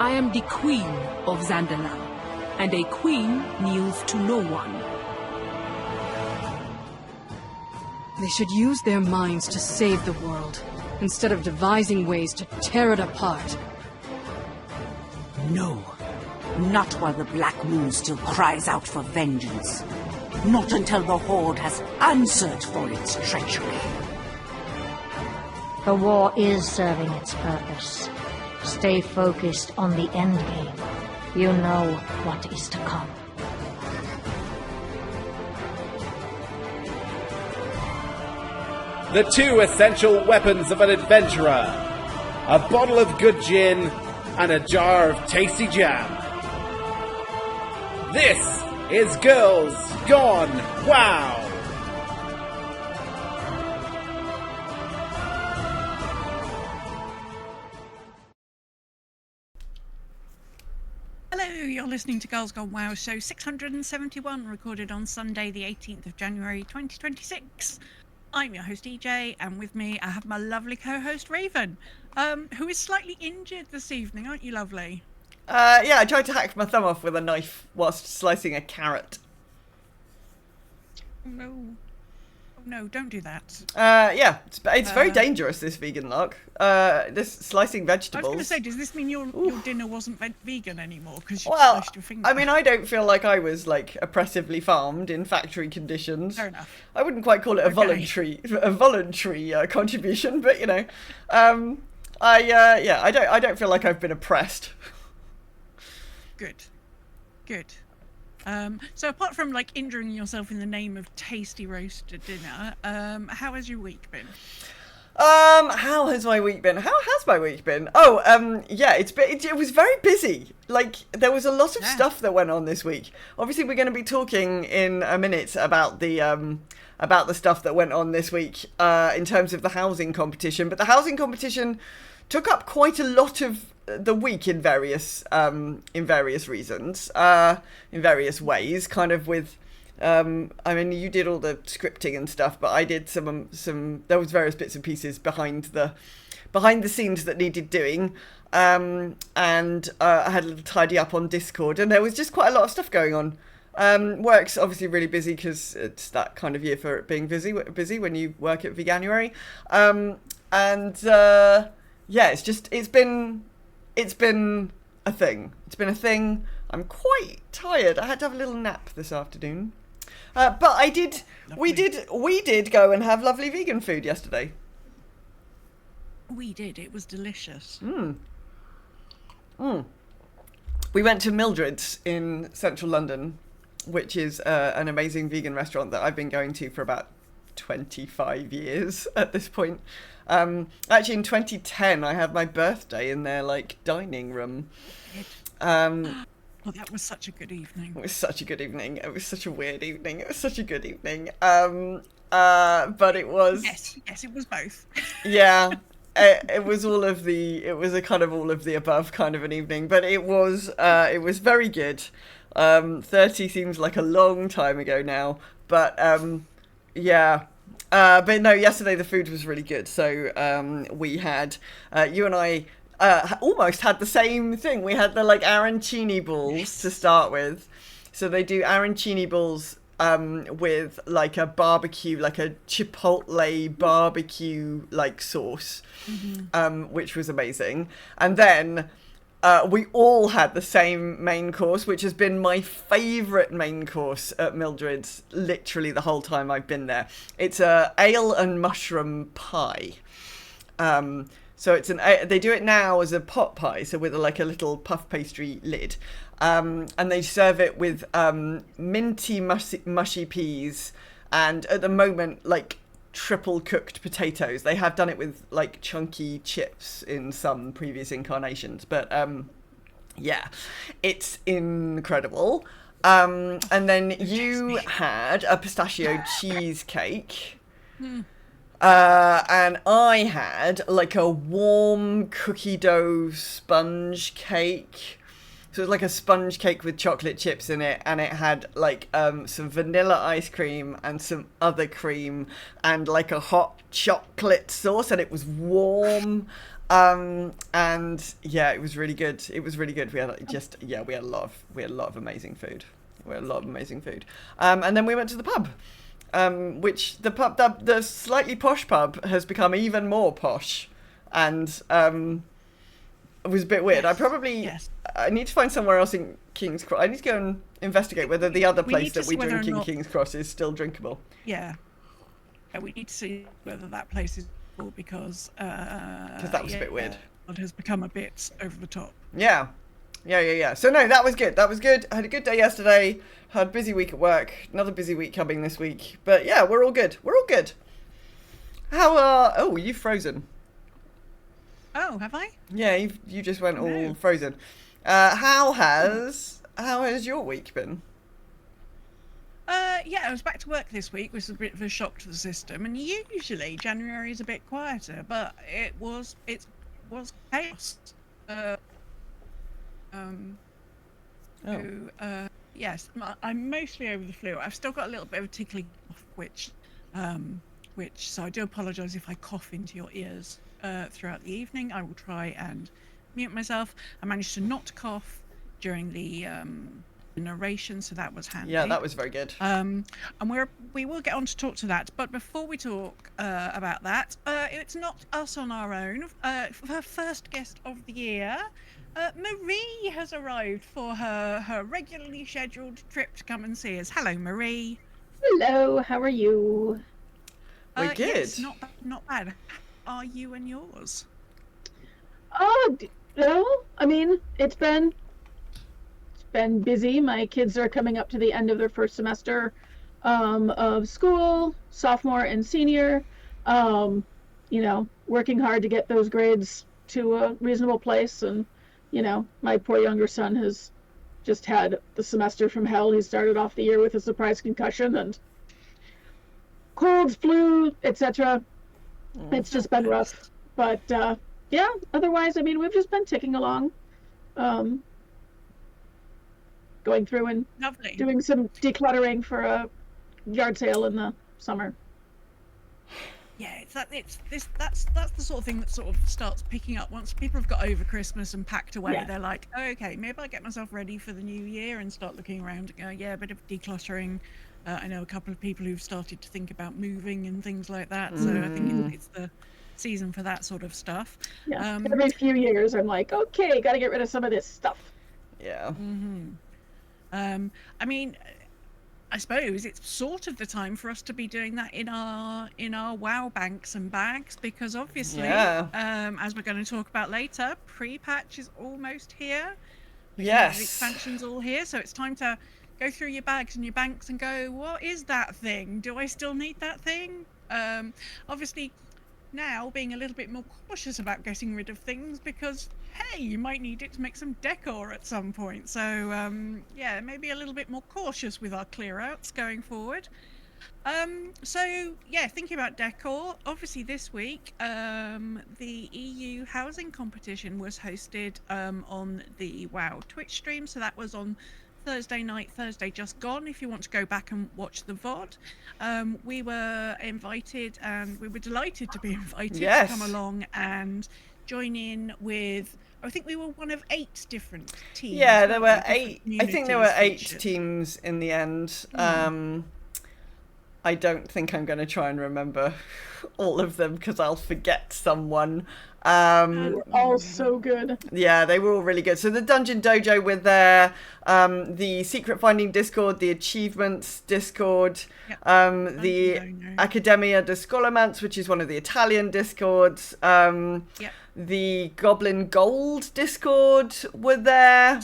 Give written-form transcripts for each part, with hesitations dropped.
I am the Queen of Zandalar, and a queen kneels to no one. They should use their minds to save the world, instead of devising ways to tear it apart. No. Not while the Black Moon still cries out for vengeance. Not until the Horde has answered for its treachery. The war is serving its purpose. Stay focused on the endgame. You know what is to come. The two essential weapons of an adventurer. A bottle of good gin and a jar of tasty jam. This is Girls Gone WoW! Hello, you're listening to Girls Gone WoW, show 671, recorded on Sunday the 18th of January 2026. I'm your host EJ, and with me I have my lovely co-host Raven, who is slightly injured this evening, aren't you, lovely? Yeah, I tried to hack my thumb off with a knife whilst slicing a carrot. Oh no. Oh no, don't do that. Yeah, it's very dangerous, this vegan luck. This slicing vegetables. I was going to say, does this mean your dinner wasn't vegan anymore because you sliced your finger? I mean, I don't feel like I was, like, oppressively farmed in factory conditions. Fair enough. I wouldn't quite call it a voluntary contribution, but, you know. I don't feel like I've been oppressed. Good. So apart from like injuring yourself in the name of tasty roasted dinner, how has your week been? How has my week been? Oh, yeah, it was very busy. Like, there was a lot of stuff that went on this week. Obviously, we're going to be talking in a minute about the stuff that went on this week, in terms of the housing competition. But the housing competition took up quite a lot of the week in various reasons, in various ways, kind of with, I mean, you did all the scripting and stuff, but I did some, there was various bits and pieces behind the scenes that needed doing, and I had a little tidy up on Discord, and there was just quite a lot of stuff going on. Work's obviously really busy because it's that kind of year for it being busy when you work at Veganuary, yeah, it's been a thing. I'm quite tired. I had to have a little nap this afternoon. But we did go and have lovely vegan food yesterday. We did. It was delicious. We went to Mildred's in central London, which is an amazing vegan restaurant that I've been going to for about 25 years at this point. Actually, in 2010, I had my birthday in their like dining room. Well, that was such a good evening. It was such a good evening. It was such a weird evening. It was such a good evening. But it was. Yes, it was both. Yeah, it was all of the. It was a kind of all of the above kind of an evening, but it was very good. 30 seems like a long time ago now, but yeah. But no, yesterday the food was really good. So we had, you and I almost had the same thing. We had the like arancini balls to start with. So they do arancini balls with like a barbecue, like a chipotle barbecue like sauce, which was amazing. And then we all had the same main course, which has been my favourite main course at Mildred's literally the whole time I've been there. It's a ale and mushroom pie. So it's they do it now as a pot pie, so with like a little puff pastry lid. And they serve it with minty mushy peas and at the moment like triple cooked potatoes. They have done it with like chunky chips in some previous incarnations, but yeah, it's incredible. And then you had a pistachio cheesecake, and I had like a warm cookie dough sponge cake. So it was like a sponge cake with chocolate chips in it, and it had like some vanilla ice cream and some other cream and like a hot chocolate sauce, and it was warm. And yeah, it was really good. It was really good. We had we had a lot of amazing food. And then we went to the pub, which the slightly posh pub has become even more posh, and it was a bit weird. I need to find somewhere else in King's Cross. I need to go and investigate whether the other place that we drink in King's Cross is still drinkable. Yeah. We need to see whether that place is cool because that was a bit weird. It has become a bit over the top. Yeah. So no, that was good. I had a good day yesterday. Had a busy week at work. Another busy week coming this week. But yeah, we're all good. How you've frozen. Oh, have I? Yeah, you just went all frozen. How has your week been? I was back to work this week, which was a bit of a shock to the system. And usually January is a bit quieter, but it was chaos. Yes, I'm mostly over the flu. I've still got a little bit of a tickly cough, which so I do apologise if I cough into your ears throughout the evening. I will try and mute myself. I managed to not cough during the narration, so that was handy. Yeah, that was very good. And we will get on to talk to that, but before we talk about that, it's not us on our own. Our first guest of the year, Marie has arrived for her regularly scheduled trip to come and see us. Hello, Marie. Hello, how are you? We're good. Yes, not bad. How are you and yours? I mean, it's been busy. My kids are coming up to the end of their first semester of school, sophomore and senior. Working hard to get those grades to a reasonable place. And, my poor younger son has just had the semester from hell. He started off the year with a surprise concussion and colds, flu, etc. It's just been rough. But, otherwise, I mean, we've just been ticking along. Going through and doing some decluttering for a yard sale in the summer. Yeah, that's the sort of thing that sort of starts picking up once people have got over Christmas and packed away. Yeah. They're like, okay, maybe I'll get myself ready for the new year and start looking around and go, a bit of decluttering. I know a couple of people who've started to think about moving and things like that. So I think it's the season for that sort of stuff. Yeah, every few years I'm like, okay, got to get rid of some of this stuff. Yeah. I mean, I suppose it's sort of the time for us to be doing that in our WoW banks and bags, because obviously, as we're going to talk about later, pre-patch is almost here. Yes. The expansion's all here, so it's time to go through your bags and your banks and go, what is that thing? Do I still need that thing? Obviously, now being a little bit more cautious about getting rid of things because, hey, you might need it to make some decor at some point. So, maybe a little bit more cautious with our clear outs going forward. Thinking about decor, obviously this week, the EU housing competition was hosted on the WoW Twitch stream. So that was on Thursday just gone. If you want to go back and watch the VOD, we were invited and we were delighted to be invited to come along and join in with, I think we were one of 8 different teams. Yeah, there were 8. I think there were 8 teams in the end. I don't think I'm going to try and remember all of them because I'll forget someone. They were all so good. Yeah, they were all really good. So the Dungeon Dojo were there, the Secret Finding Discord, the Achievements Discord, the Accademia de Scholomance, which is one of the Italian Discords, the Goblin Gold Discord were there.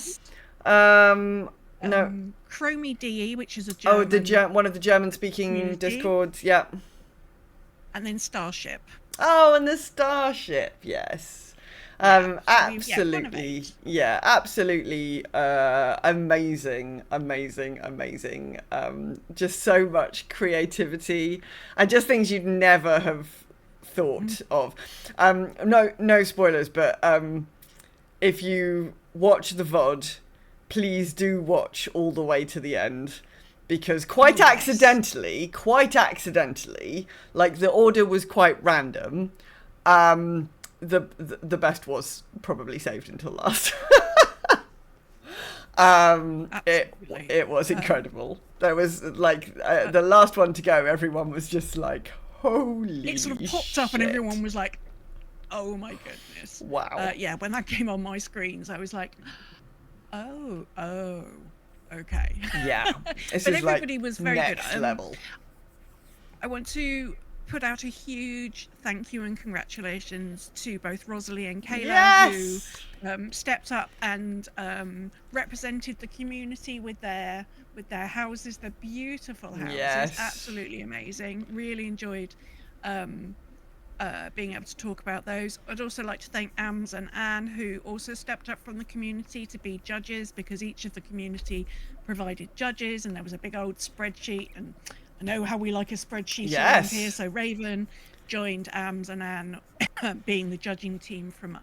Chromie DE, which is a German. One of the German-speaking Discords, yeah. And then Starship. Oh, and the Starship, yes. Absolutely, amazing. Just so much creativity and just things you'd never have thought of. No spoilers, but if you watch the VOD, please do watch all the way to the end, because quite accidentally, like the order was quite random, the best was probably saved until last. It was incredible. There was like the last one to go. Everyone was just like, "Holy!" It sort of popped up, and everyone was like, "Oh my goodness!" Wow. Yeah, when that came on my screens, I was like, "Oh, okay." Yeah, this but is everybody like was very next good. level. I want to put out a huge thank you and congratulations to both Rosalie and Kayla, who stepped up and represented the community with their houses. They're beautiful houses, absolutely amazing. Really enjoyed being able to talk about those. I'd also like to thank Ams and Anne, who also stepped up from the community to be judges, because each of the community provided judges, and there was a big old spreadsheet, and I know how we like a spreadsheet around here. So Raven joined Ams and Anne being the judging team from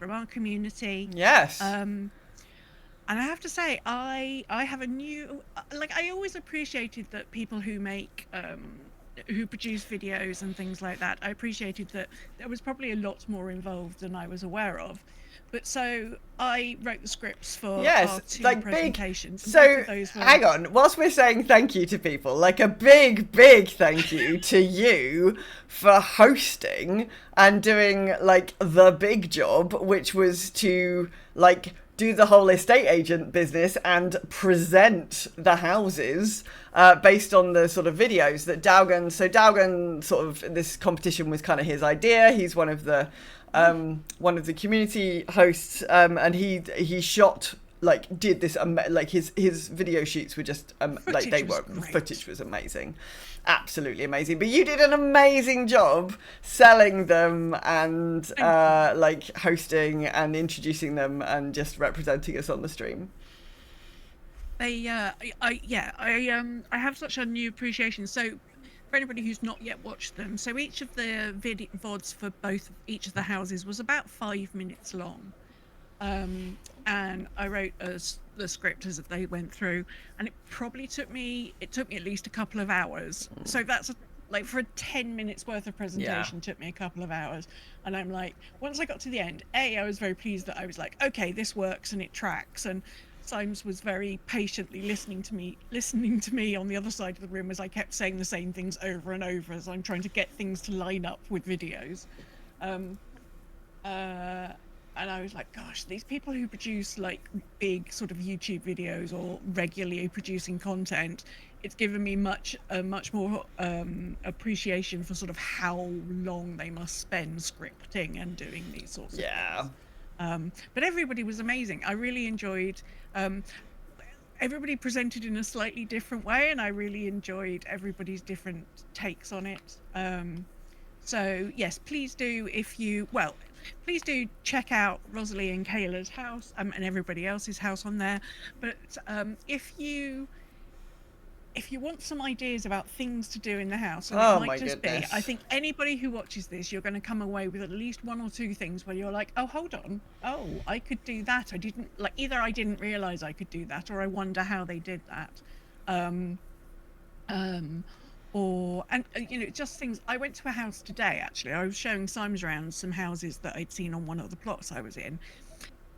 our community. Yes. And I have to say, I have a new, like, I always appreciated that people who make who produce videos and things like that, I appreciated that there was probably a lot more involved than I was aware of. But so I wrote the scripts for our two like presentations. Big, so hang on, whilst we're saying thank you to people, like a big thank you to you for hosting and doing like the big job, which was to like do the whole estate agent business and present the houses based on the sort of videos that Daugan sort of, this competition was kind of his idea. He's one of the community hosts, and he shot, like, did this like his video shoots were just footage was amazing, absolutely amazing. But you did an amazing job selling them and like hosting and introducing them and just representing us on the stream. I have such a new appreciation. So for anybody who's not yet watched them, so each of the VODs for each of the houses was about 5 minutes long, and I wrote the script as they went through, and it probably took me at least a couple of hours. So that's like, for a 10 minutes worth of presentation, took me a couple of hours. And I'm like, once I got to the end, I was very pleased that I was like, okay, this works and it tracks. And Symes was very patiently listening to me on the other side of the room as I kept saying the same things over and over as I'm trying to get things to line up with videos. And I was like, gosh, these people who produce like big sort of YouTube videos or regularly producing content, it's given me much more appreciation for sort of how long they must spend scripting and doing these sorts of things. But everybody was amazing. I really enjoyed, everybody presented in a slightly different way, and I really enjoyed everybody's different takes on it. So yes, please do, please do check out Rosalie and Kayla's house, and everybody else's house on there. But if you want some ideas about things to do in the house, and it might just be, I think anybody who watches this, you're going to come away with at least one or two things where you're like, oh, hold on, oh, I could do that. Either I didn't realize I could do that, or I wonder how they did that. Just things. I went to a house today, actually. I was showing Symes around some houses that I'd seen on one of the plots I was in.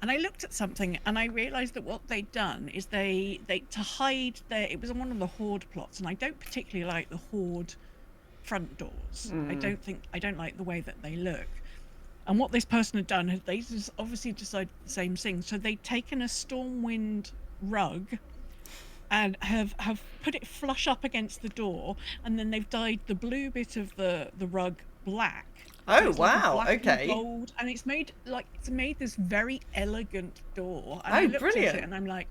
And I looked at something and I realised that what they'd done is they to hide it was on one of the Horde plots, and I don't particularly like the Horde front doors. I don't like the way that they look. And what this person had done, they just obviously decided the same thing. So they'd taken a Stormwind rug and have put it flush up against the door, and then they've dyed the blue bit of the rug black. Oh, so wow, like okay. And gold, and it's made this very elegant door. And I looked brilliant. At it and I'm like,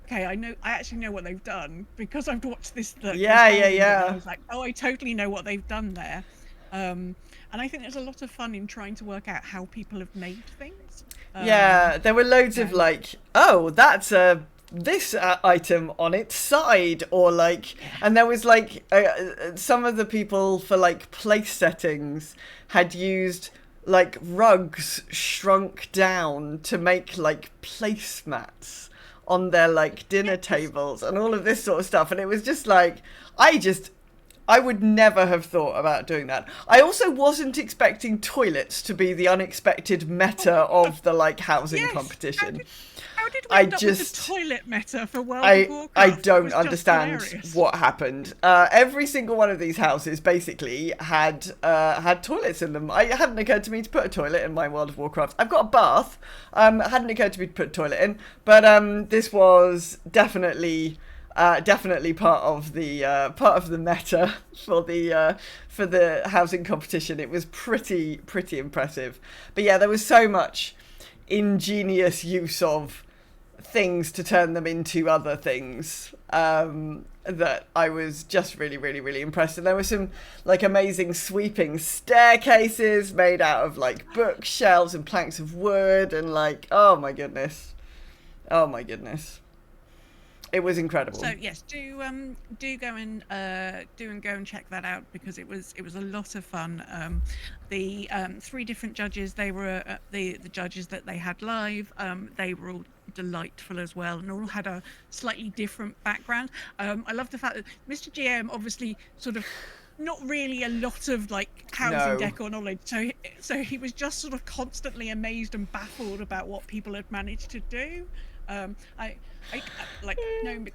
okay, I actually know what they've done, because I've watched this. Yeah. I was like, oh, I totally know what they've done there. And I think there's a lot of fun in trying to work out how people have made things. There were loads of like, oh, that's this item on its side, or like, and there was like some of the people for like place settings had used like rugs shrunk down to make like placemats on their like dinner tables and all of this sort of stuff, and it was just like, I just I would never have thought about doing that. I also wasn't expecting toilets to be the unexpected meta of the like housing competition. How did we end up with the toilet meta for World of Warcraft? I don't understand what happened. Every single one of these houses basically had toilets in them. It hadn't occurred to me to put a toilet in my World of Warcraft. I've got a bath. It hadn't occurred to me to put a toilet in, but this was definitely part of the meta for the housing competition. It was pretty impressive. But yeah, there was so much ingenious use of things to turn them into other things that I was just really impressed. And there were some like amazing sweeping staircases made out of like bookshelves and planks of wood, and like oh my goodness. It was incredible. So yes, do go and check that out, because it was a lot of fun. The 3 different judges, they were the judges that they had live. They were all delightful as well, and all had a slightly different background. I love the fact that Mr. GM obviously sort of not really a lot of like housing decor knowledge, so he was just sort of constantly amazed and baffled about what people had managed to do. I like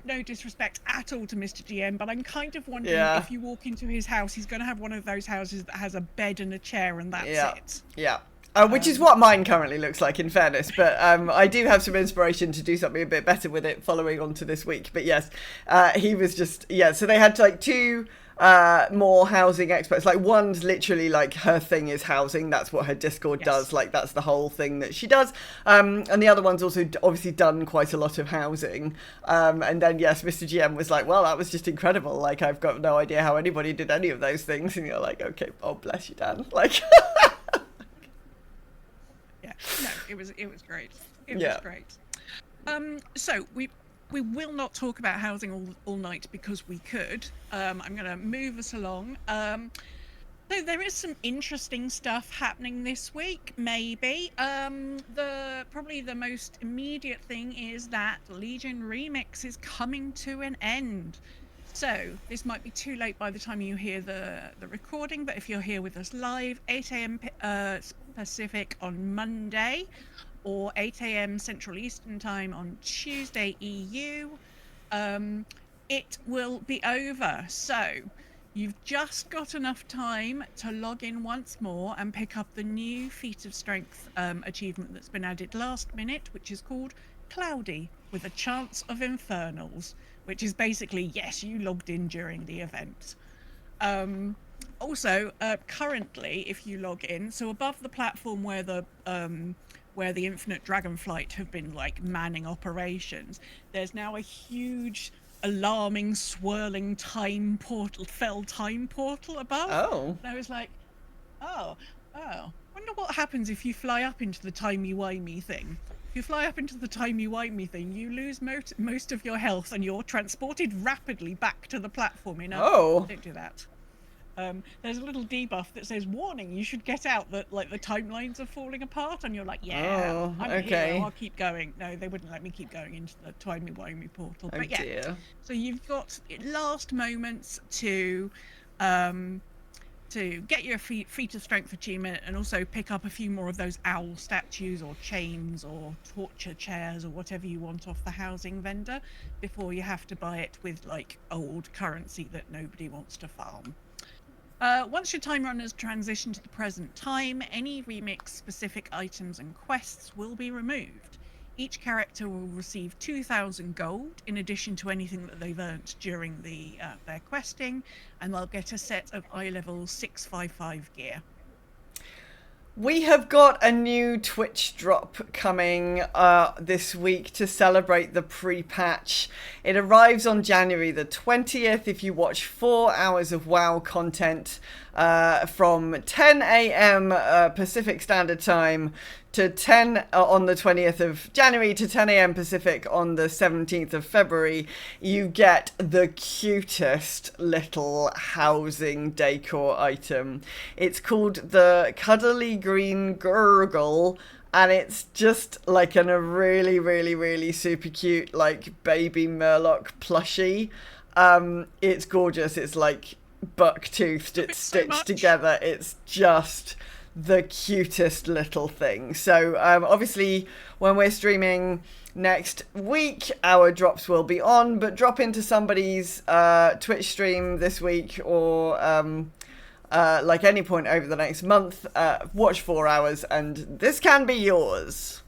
no disrespect at all to Mr. GM, but I'm kind of wondering if you walk into his house, he's going to have one of those houses that has a bed and a chair, and that's it. Yeah. Which is what mine currently looks like, in fairness. But I do have some inspiration to do something a bit better with it following on to this week. But yes, he was just so they had like 2 more housing experts. Like one's literally like her thing is housing, that's what her Discord does, like that's the whole thing that she does, and the other one's also obviously done quite a lot of housing, and then yes, Mr. GM was like, well, that was just incredible, like I've got no idea how anybody did any of those things, and you're like, okay, oh bless you, Dan, like it was great. It was great. So we will not talk about housing all night, because we could. I'm going to move us along. So there is some interesting stuff happening this week, maybe. Probably the most immediate thing is that Legion Remix is coming to an end. So this might be too late by the time you hear the recording, but if you're here with us live, 8 a.m. Pacific on Monday, or 8 a.m. Central Eastern Time on Tuesday EU, it will be over. So you've just got enough time to log in once more and pick up the new feat of strength achievement that's been added last minute, which is called Cloudy with a Chance of Infernals, which is basically, yes, you logged in during the event. Also, currently, if you log in, so above the platform where the Infinite Dragonflight have been like manning operations, there's now a huge alarming swirling time portal above. And I was like, wonder what happens if you fly up into the timey-wimey thing. If you fly up into the timey-wimey thing, you lose most of your health and you're transported rapidly back to the platform. Don't do that. There's a little debuff that says, warning, you should get out, that like the timelines are falling apart, and you're like, I'm here, I'll keep going. No, they wouldn't let me keep going into the timey-wimey portal. But dear. So you've got last moments to get your feat of strength achievement, and also pick up a few more of those owl statues or chains or torture chairs or whatever you want off the housing vendor before you have to buy it with like old currency that nobody wants to farm. Once your time run has transitioned to the present time, any remix-specific items and quests will be removed. Each character will receive 2,000 gold, in addition to anything that they've earned during their questing, and they'll get a set of eye-level 655 gear. We have got a new Twitch drop coming this week to celebrate the pre-patch. It arrives on January the 20th if you watch 4 hours of WoW content from 10 a.m. Pacific Standard Time to 10 on the 20th of January to 10 a.m. Pacific on the 17th of February. You get the cutest little housing decor item. It's called the Cuddly Green Gurgle, and it's just like a really super cute like baby Murloc plushie. It's gorgeous. It's like buck-toothed. It's stitched together. It's just the cutest little thing. So obviously when we're streaming next week, our drops will be on, but drop into somebody's Twitch stream this week, or like any point over the next month, watch 4 hours and this can be yours.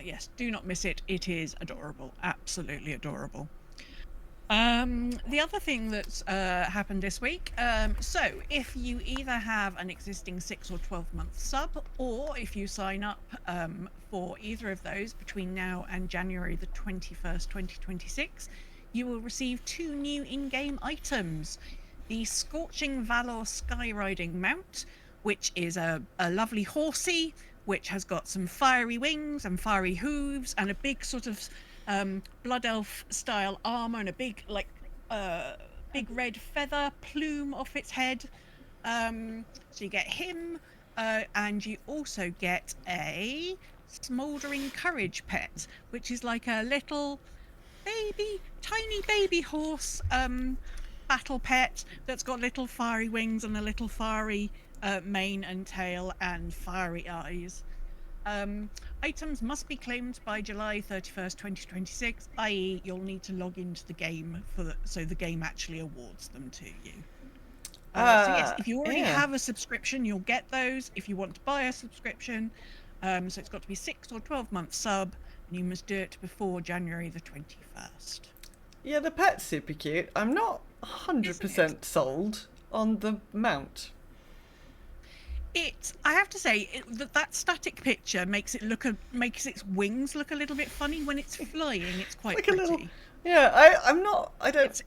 Yes, do not miss it. It is adorable. Absolutely adorable. The other thing that's happened this week, so if you either have an existing 6 or 12-month sub, or if you sign up for either of those between now and January the 21st, 2026, you will receive 2 new in-game items. The Scorching Valor Skyriding Mount, which is a lovely horsey, which has got some fiery wings and fiery hooves and a big sort of blood elf style armor and a big big red feather plume off its head. So you get him, and you also get a Smouldering Courage pet, which is like a little tiny baby horse battle pet that's got little fiery wings and a little fiery mane and tail and fiery eyes. Items must be claimed by July 31st, 2026, i.e. you'll need to log into the game so the game actually awards them to you. So yes, if you already have a subscription, you'll get those. If you want to buy a subscription, so it's got to be 6 or 12-month sub, and you must do it before January the 21st. Yeah, the pet's super cute. I'm not 100% sold on the mount. I have to say, that static picture makes its wings look a little bit funny. When it's flying, it's quite like pretty. A little, yeah,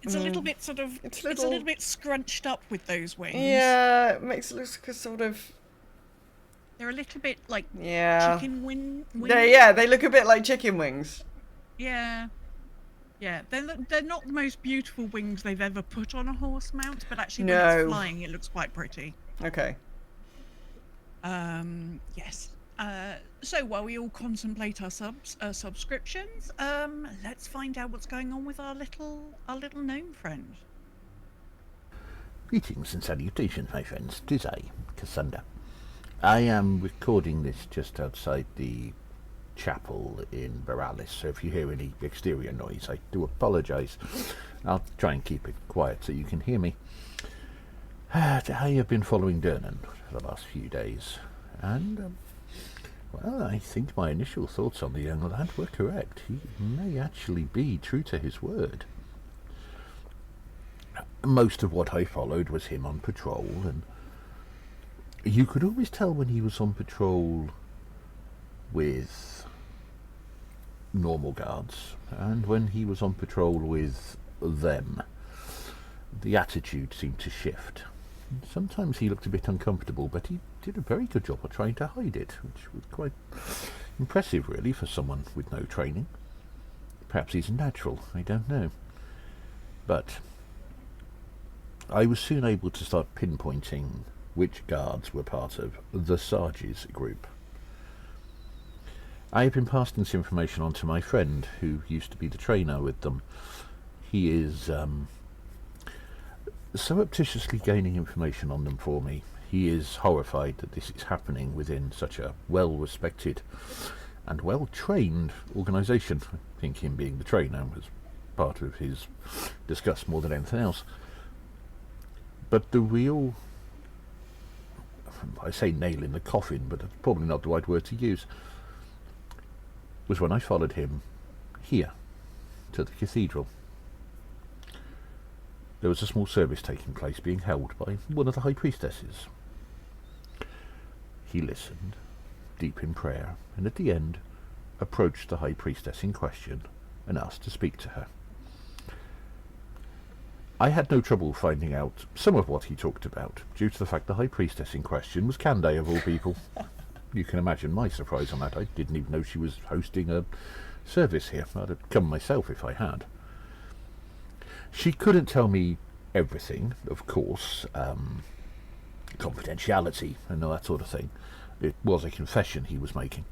It's a little bit sort of. It's a little bit scrunched up with those wings. Yeah, it makes it look like a sort of. They're a little bit like chicken wings. They look a bit like chicken wings. Yeah. Yeah, they're not the most beautiful wings they've ever put on a horse mount, but actually when it's flying, it looks quite pretty. Okay. Yes. So while we all contemplate our subscriptions, let's find out what's going on with our little gnome friend. Greetings and salutations, my friends. 'Tis I, Cassunda. I am recording this just outside the chapel in Boralis, so if you hear any exterior noise, I do apologise. I'll try and keep it quiet so you can hear me. I have been following Durnan for the last few days, and, well, I think my initial thoughts on the young lad were correct. He may actually be true to his word. Most of what I followed was him on patrol, and you could always tell when he was on patrol with normal guards, and when he was on patrol with them, the attitude seemed to shift. Sometimes he looked a bit uncomfortable, but he did a very good job of trying to hide it, which was quite impressive, really, for someone with no training. Perhaps he's a natural, I don't know. But I was soon able to start pinpointing which guards were part of the Sarge's group. I have been passing this information on to my friend, who used to be the trainer with them. He is surreptitiously gaining information on them for me. He is horrified that this is happening within such a well-respected and well-trained organisation. I think him being the trainer was part of his disgust more than anything else. But the real, I say nail in the coffin, but it's probably not the right word to use, was when I followed him here to the cathedral. There was a small service taking place, being held by one of the high priestesses. He listened, deep in prayer, and at the end approached the high priestess in question and asked to speak to her. I had no trouble finding out some of what he talked about, due to the fact the high priestess in question was Candae, of all people. You can imagine my surprise on that. I didn't even know she was hosting a service here. I'd have come myself if I had. She couldn't tell me everything, of course, confidentiality and all that sort of thing. It was a confession he was making.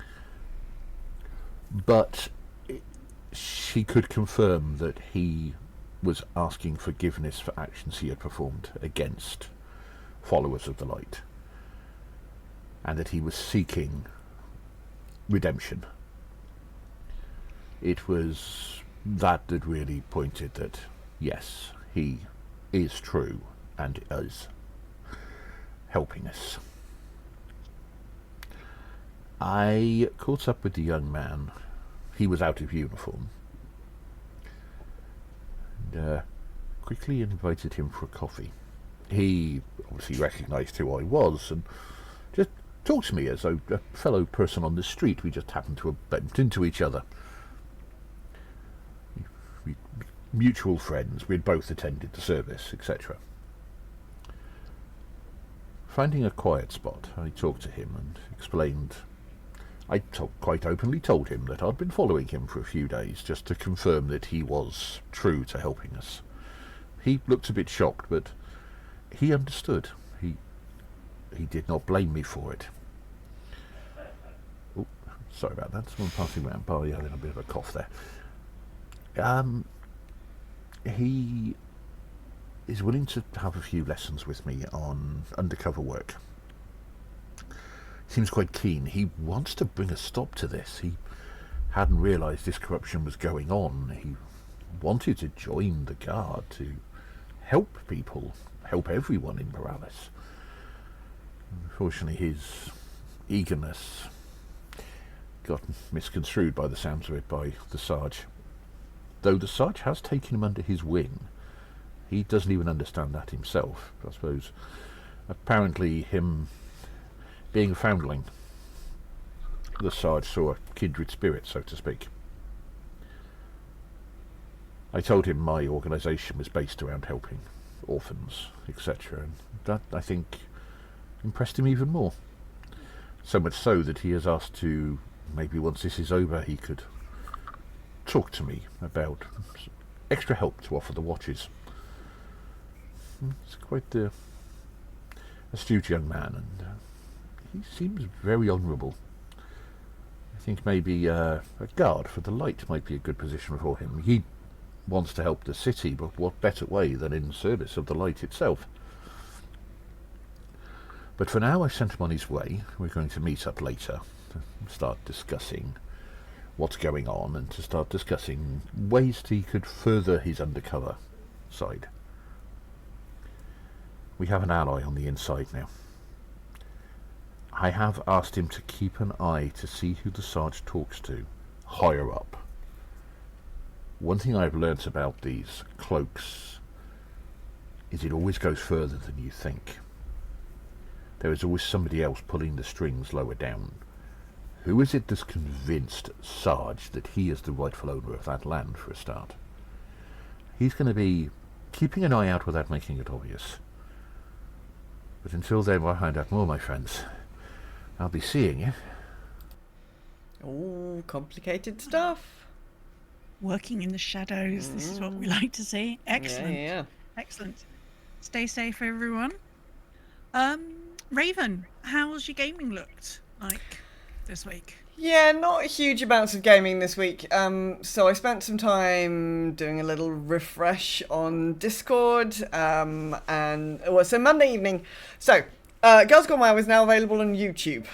But she could confirm that he was asking forgiveness for actions he had performed against followers of the light, and that he was seeking redemption. It was that really pointed that, yes, he is true and is helping us. I caught up with the young man. He was out of uniform, and quickly invited him for a coffee. He obviously recognised who I was and just talked to me as a fellow person on the street. We just happened to have bumped into each other. Mutual friends, we had both attended the service, etc. Finding a quiet spot, I talked to him and explained. I quite openly told him that I'd been following him for a few days just to confirm that he was true to helping us. He looked a bit shocked, but he understood. He did not blame me for it. Oh, sorry about that. Someone passing around by. I had a bit of a cough there. He is willing to have a few lessons with me on undercover work. Seems quite keen. He wants to bring a stop to this. He hadn't realised this corruption was going on. He wanted to join the guard to help people, help everyone in Morales. Unfortunately, his eagerness got misconstrued by the sounds of it by the Sarge. Though the Sarge has taken him under his wing, he doesn't even understand that himself. I suppose, apparently, him being a foundling, the Sarge saw a kindred spirit, so to speak. I told him my organisation was based around helping orphans, etc., and that, I think, impressed him even more. So much so that he has asked to, maybe once this is over, he could talk to me about extra help to offer the watches. He's quite the astute young man, and he seems very honourable. I think maybe a guard for the light might be a good position for him. He wants to help the city, but what better way than in service of the light itself? But for now, I sent him on his way. We're going to meet up later to start discussing what's going on and to start discussing ways that he could further his undercover side. We have an ally on the inside now. I have asked him to keep an eye to see who the Sarge talks to higher up. One thing I've learnt about these cloaks is it always goes further than you think. There is always somebody else pulling the strings lower down. Who is it that's convinced Sarge that he is the rightful owner of that land, for a start? He's going to be keeping an eye out without making it obvious. But until then, we'll find out more, my friends. I'll be seeing you. Oh, complicated stuff. Working in the shadows. This is what we like to see. Excellent. Yeah. Excellent. Stay safe, everyone. Raven, how's your gaming looked like this week? Yeah, not huge amounts of gaming this week. So I spent some time doing a little refresh on Discord. So Monday evening. So, Girls Gone WoW is now available on YouTube.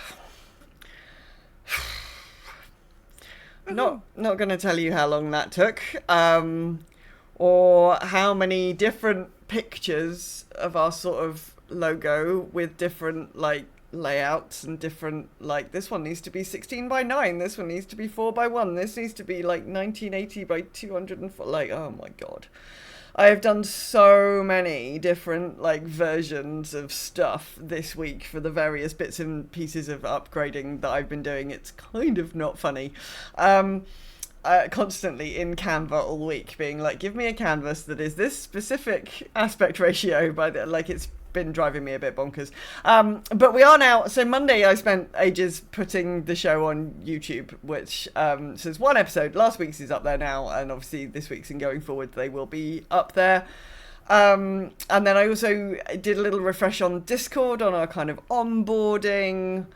Not going to tell you how long that took, or how many different pictures of our sort of logo with different layouts and different this one needs to be 16 by 9, this one needs to be 4 by 1, this needs to be 1980 by 204. Oh my god. I have done so many different versions of stuff this week for the various bits and pieces of upgrading that I've been doing. It's kind of not funny. Constantly in Canva all week being give me a canvas that is this specific aspect ratio by the it's been driving me a bit bonkers. But we are now, so Monday I spent ages putting the show on YouTube, which so there's one episode. Last week's is up there now, and obviously this week's and going forward they will be up there. And then I also did a little refresh on Discord on our kind of onboarding.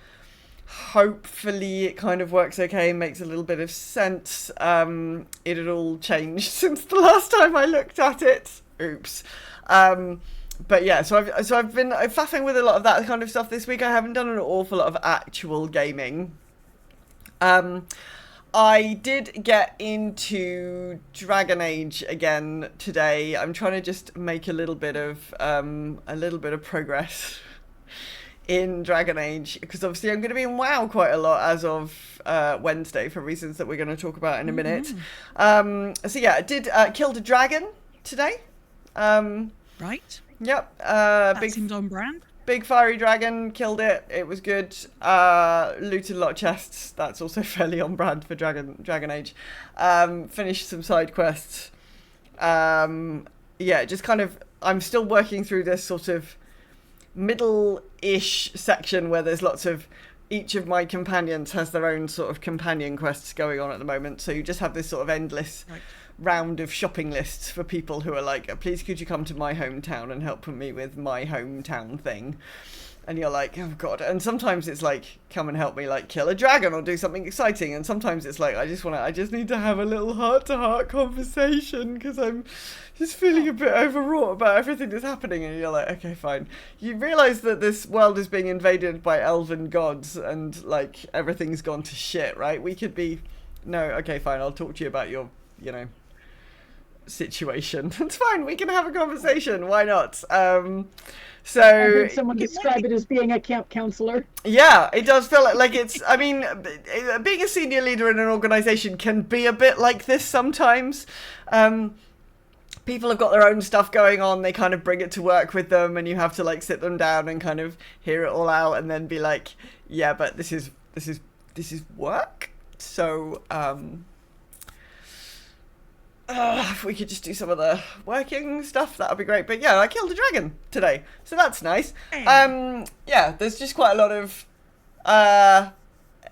Hopefully it kind of works okay, makes a little bit of sense. It had all changed since the last time I looked at it. Oops. But yeah, so I've been faffing with a lot of that kind of stuff this week. I haven't done an awful lot of actual gaming. I did get into Dragon Age again today. I'm trying to just make a little bit of progress in Dragon Age, because obviously I'm going to be in WoW quite a lot as of Wednesday for reasons that we're going to talk about in a minute. So yeah, I did killed a dragon today. Right. Yep. That seems on brand. Big fiery dragon, killed it. It was good. Looted a lot of chests. That's also fairly on brand for Dragon Age. Finished some side quests. Yeah, just kind of, I'm still working through this sort of middle-ish section where there's lots of, each of my companions has their own sort of companion quests going on at the moment. So you just have this sort of endless round of shopping lists for people who are like, please could you come to my hometown and help me with my hometown thing. And you're like, oh god. And sometimes it's like, come and help me like kill a dragon or do something exciting. And sometimes it's like, I just need to have a little heart-to-heart conversation because I'm just feeling a bit overwrought about everything that's happening. And you're like, okay, fine. You realise that this world is being invaded by elven gods and like everything's gone to shit, right? We could be, no, okay, fine. I'll talk to you about your, you know, situation. It's fine. We can have a conversation. Why not? So I heard someone describe it as being a camp counselor. Yeah, it does feel like it's, I mean, being a senior leader in an organization can be a bit like this sometimes. People have got their own stuff going on, they kind of bring it to work with them, and you have to like sit them down and kind of hear it all out and then be like, yeah, but this is work. So if we could just do some of the working stuff, that would be great. But yeah, I killed a dragon today, so that's nice. Yeah, there's just quite a lot of quite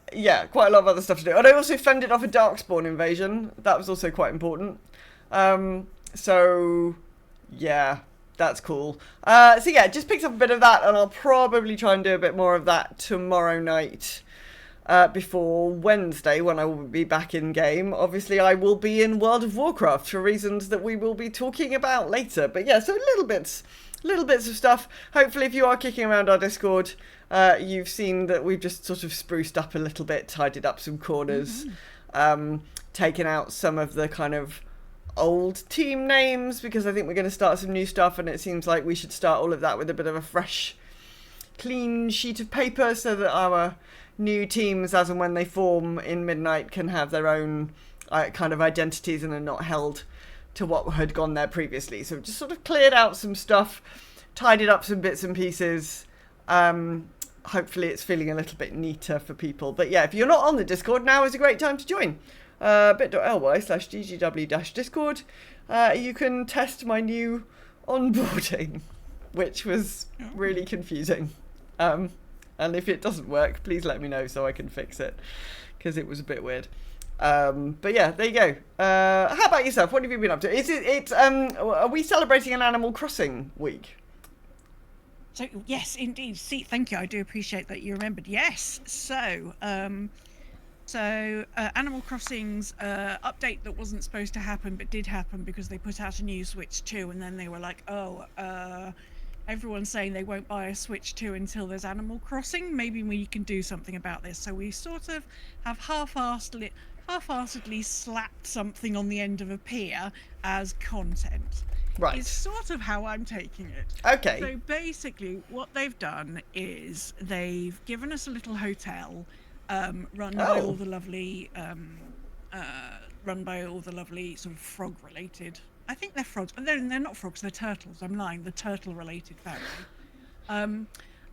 a lot of other stuff to do. And I also fended off a Darkspawn invasion. That was also quite important. So yeah, that's cool. So yeah, just picked up a bit of that, and I'll probably try and do a bit more of that tomorrow night. Before Wednesday, when I will be back in game. Obviously, I will be in World of Warcraft for reasons that we will be talking about later. But yeah, so little bits of stuff. Hopefully, if you are kicking around our Discord, you've seen that we've just sort of spruced up a little bit, tidied up some corners, taken out some of the kind of old team names, because I think we're going to start some new stuff, and it seems like we should start all of that with a bit of a fresh, clean sheet of paper so that our new teams, as and when they form in Midnight, can have their own kind of identities and are not held to what had gone there previously. So just sort of cleared out some stuff, tidied up some bits and pieces. Hopefully it's feeling a little bit neater for people. But yeah, if you're not on the Discord, now is a great time to join. bit.ly/ggw-discord. You can test my new onboarding, which was really confusing. And if it doesn't work, please let me know so I can fix it, because it was a bit weird. But yeah, there you go. How about yourself? What have you been up to? Are we celebrating an Animal Crossing week? So yes, indeed. See, thank you. I do appreciate that you remembered. Yes. So, Animal Crossing's update that wasn't supposed to happen but did happen because they put out a new Switch 2, and then they were like, everyone's saying they won't buy a Switch 2 until there's Animal Crossing. Maybe we can do something about this. So we sort of have half-assedly slapped something on the end of a pier as content. Right. Is sort of how I'm taking it. Okay. So basically what they've done is they've given us a little hotel run by all the lovely sort of frog-related. I think they're frogs, but they're not frogs. They're turtles. I'm lying. The turtle-related family.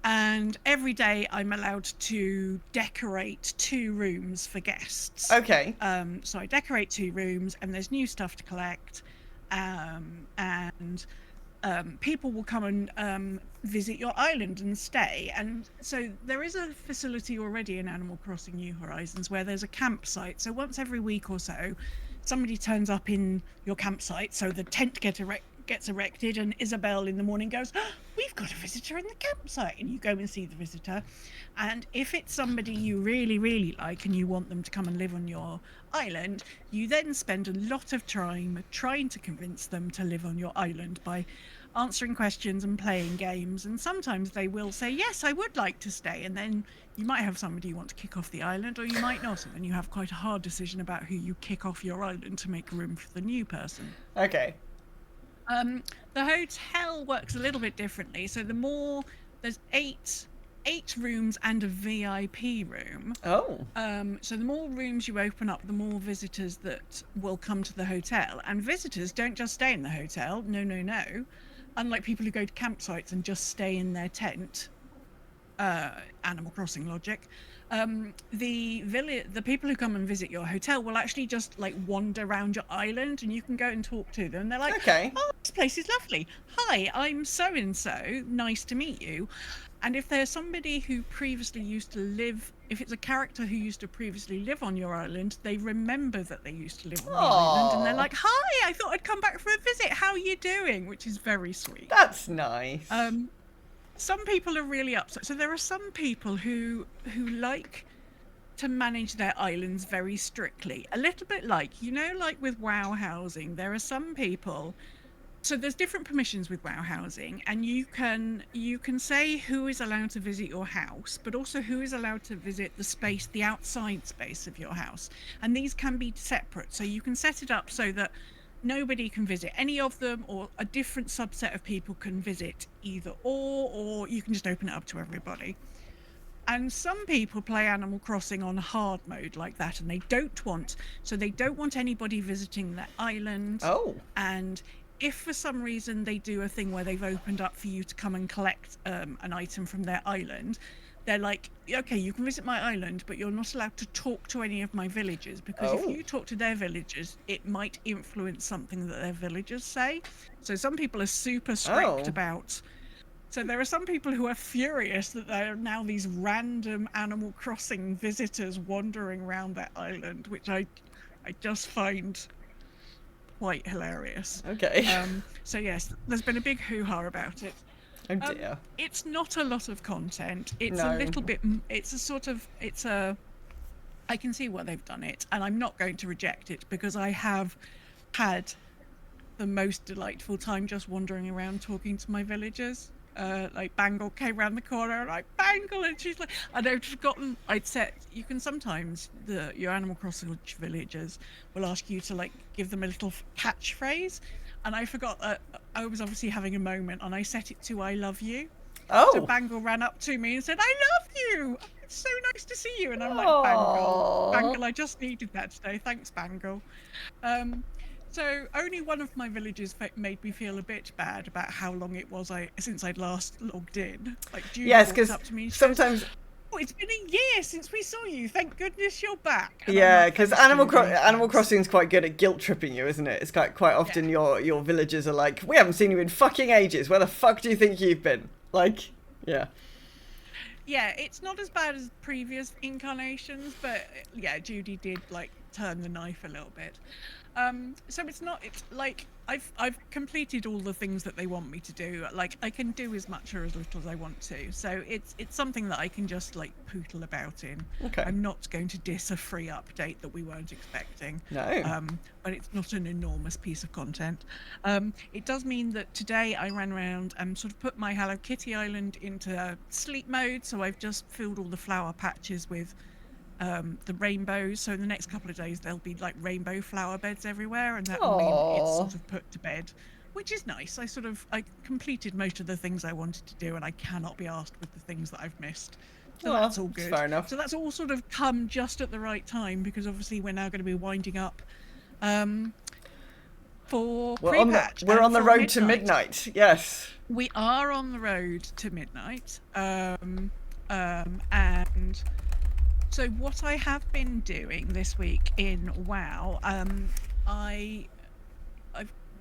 And every day I'm allowed to decorate 2 rooms for guests. Okay. So I decorate 2 rooms, and there's new stuff to collect, and people will come and visit your island and stay. And so there is a facility already in Animal Crossing New Horizons where there's a campsite. So once every week or so, somebody turns up in your campsite, so the tent gets gets erected, and Isabel in the morning goes, "Oh, we've got a visitor in the campsite," and you go and see the visitor. And if it's somebody you really, really like and you want them to come and live on your island, you then spend a lot of time trying to convince them to live on your island by answering questions and playing games. And sometimes they will say, yes, I would like to stay, and then you might have somebody you want to kick off the island, or you might not, and then you have quite a hard decision about who you kick off your island to make room for the new person. Okay. The hotel works a little bit differently. So there's eight rooms and a VIP room. Oh. So the more rooms you open up, the more visitors that will come to the hotel. And visitors don't just stay in the hotel. No. Unlike people who go to campsites and just stay in their tent. Animal Crossing logic. The people who come and visit your hotel will actually just like wander around your island, and you can go and talk to them. They're like, okay, oh, this place is lovely. Hi, I'm so and so. Nice to meet you. And if there's somebody who previously used to live, if it's a character who used to previously live on your island, they remember that they used to live on the island, and they're like, hi, I thought I'd come back for a visit. How are you doing? Which is very sweet. That's nice. Some people are really upset. So there are some people who like to manage their islands very strictly. A little bit like, like with WoW housing, there are some people. So there's different permissions with WoW housing, and you can say who is allowed to visit your house, but also who is allowed to visit the outside space of your house. And these can be separate. So you can set it up so that nobody can visit any of them, or a different subset of people can visit either or you can just open it up to everybody. And some people play Animal Crossing on hard mode like that, and they don't want anybody visiting their island. Oh. And if for some reason they do a thing where they've opened up for you to come and collect an item from their island, they're like, okay, you can visit my island, but you're not allowed to talk to any of my villagers, because if you talk to their villagers, it might influence something that their villagers say. So some people are super strict about. So there are some people who are furious that there are now these random Animal Crossing visitors wandering around their island, which I just find quite hilarious. Okay. So yes, there's been a big hoo-ha about it. Oh dear. It's not a lot of content. It's No. a little bit. I can see why they've done it, and I'm not going to reject it, because I have had the most delightful time just wandering around talking to my villagers. Like Bangle came around the corner, and Bangle, and she's like, and I'd forgotten. You can sometimes your Animal Crossing villagers will ask you to like give them a little catchphrase. And I forgot that I was obviously having a moment, and I set it to "I love you." Oh. So Bangle ran up to me and said, "I love you. It's so nice to see you." And I'm like, Bangle, I just needed that today. Thanks, Bangle. So only one of my villagers made me feel a bit bad about how long it was since I'd last logged in. Like, Judy walked up to me and sometimes. Oh, it's been a year since we saw you. Thank goodness you're back. And Yeah, like, because Animal Crossing is quite good at guilt tripping you, isn't it? It's quite often your villagers are like, we haven't seen you in fucking ages. Where the fuck do you think you've been? Like, yeah. Yeah, it's not as bad as previous incarnations, but yeah, Judy did like turn the knife a little bit. So it's like I've completed all the things that they want me to do. Like I can do as much or as little as I want to. So it's something that I can just like poodle about in. Okay. I'm not going to diss a free update that we weren't expecting. No. But it's not an enormous piece of content. It does mean that today I ran around and sort of put my Hello Kitty Island into sleep mode. So I've just filled all the flower patches with the rainbows. So in the next couple of days there'll be like rainbow flower beds everywhere, and that will mean it's sort of put to bed, which is nice. I completed most of the things I wanted to do, and I cannot be asked with the things that I've missed. So that's all good. Fair enough. So that's all sort of come just at the right time, because obviously we're now going to be winding up for pre-patch. We're on the road to midnight. Yes. We are on the road to midnight. And so what I have been doing this week in WoW, I've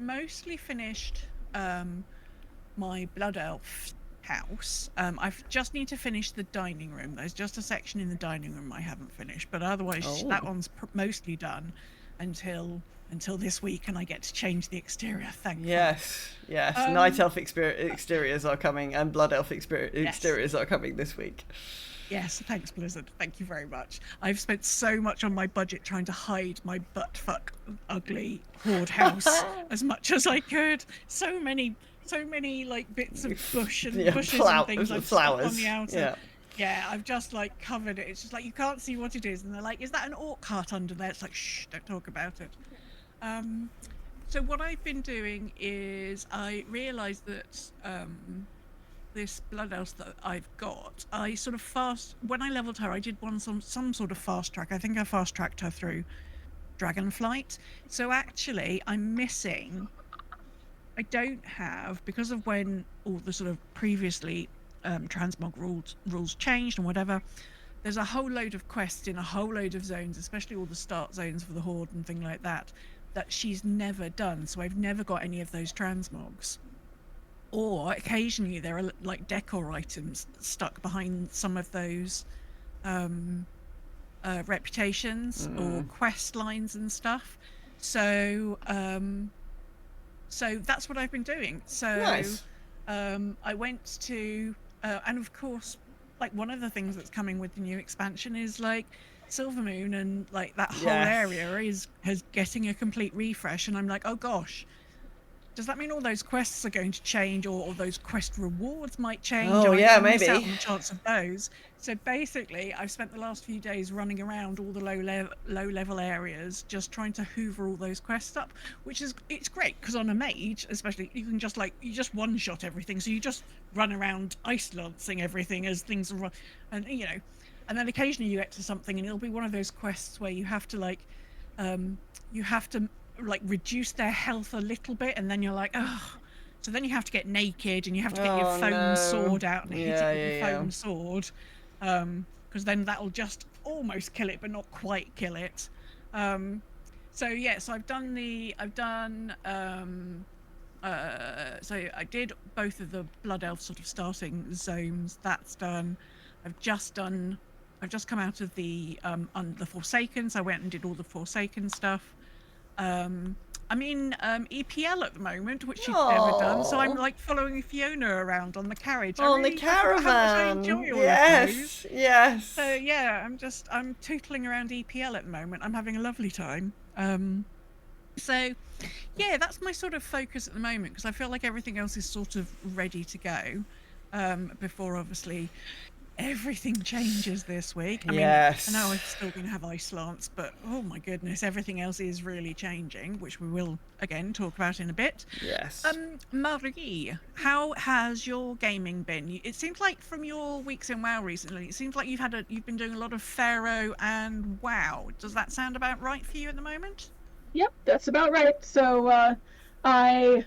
mostly finished my Blood Elf house. I just need to finish the dining room. There's just a section in the dining room I haven't finished, but otherwise that one's mostly done. until this week, and I get to change the exterior. Thankfully. Yes. Night elf exteriors are coming, and blood elf exteriors are coming this week. Yes, thanks Blizzard. Thank you very much. I've spent so much on my budget trying to hide my buttfuck ugly horde house as much as I could. So many like bits of bushes and things like flowers on the outer. Yeah, I've just like covered it. It's just like you can't see what it is, and they're like, "Is that an orc cart under there?" It's like, shh, don't talk about it. So what I've been doing is I realised that this blood elf that I've got, I sort of when I leveled her, I did some sort of fast track. I think I fast tracked her through Dragonflight. So actually, I'm missing. I don't have, because of when all the sort of previously transmog rules changed and whatever. There's a whole load of quests in a whole load of zones, especially all the start zones for the horde and thing like that she's never done. So I've never got any of those transmogs. Or occasionally there are like decor items stuck behind some of those reputations or quest lines and stuff. So that's what I've been doing. So nice. I went to and of course, like one of the things that's coming with the new expansion is like Silvermoon, and like that whole area is getting a complete refresh, and I'm like, oh gosh, does that mean all those quests are going to change, or those quest rewards might change? Oh yeah, maybe. Miss out on the chance of those. So basically, I've spent the last few days running around all the low level areas, just trying to hoover all those quests up, it's great because on a mage, especially, you can just one shot everything. So you just run around ice lancing everything as things are, and and then occasionally you get to something, and it'll be one of those quests where you have to reduce their health a little bit, and then you're like, oh. So then you have to get naked, and you have to get your foam sword out and hit it with your foam sword, because then that'll just almost kill it, but not quite kill it. So I've done. So I did both of the blood elf sort of starting zones. That's done. I've just come out of the Forsaken, so I went and did all the Forsaken stuff. I'm in EPL at the moment, which she's never done, so I'm like following Fiona around on the carriage. The caravan. I enjoy all of those. Yes. So yeah, I'm tootling around EPL at the moment. I'm having a lovely time. So yeah, that's my sort of focus at the moment, because I feel like everything else is sort of ready to go before obviously everything changes this week. I mean, I know I'm still going to have Ice Lance, but oh my goodness, everything else is really changing, which we will again talk about in a bit. Yes. Marie, how has your gaming been? It seems like from your weeks in WoW recently, it seems like you've been doing a lot of Pharaoh and WoW. Does that sound about right for you at the moment? Yep, that's about right. So I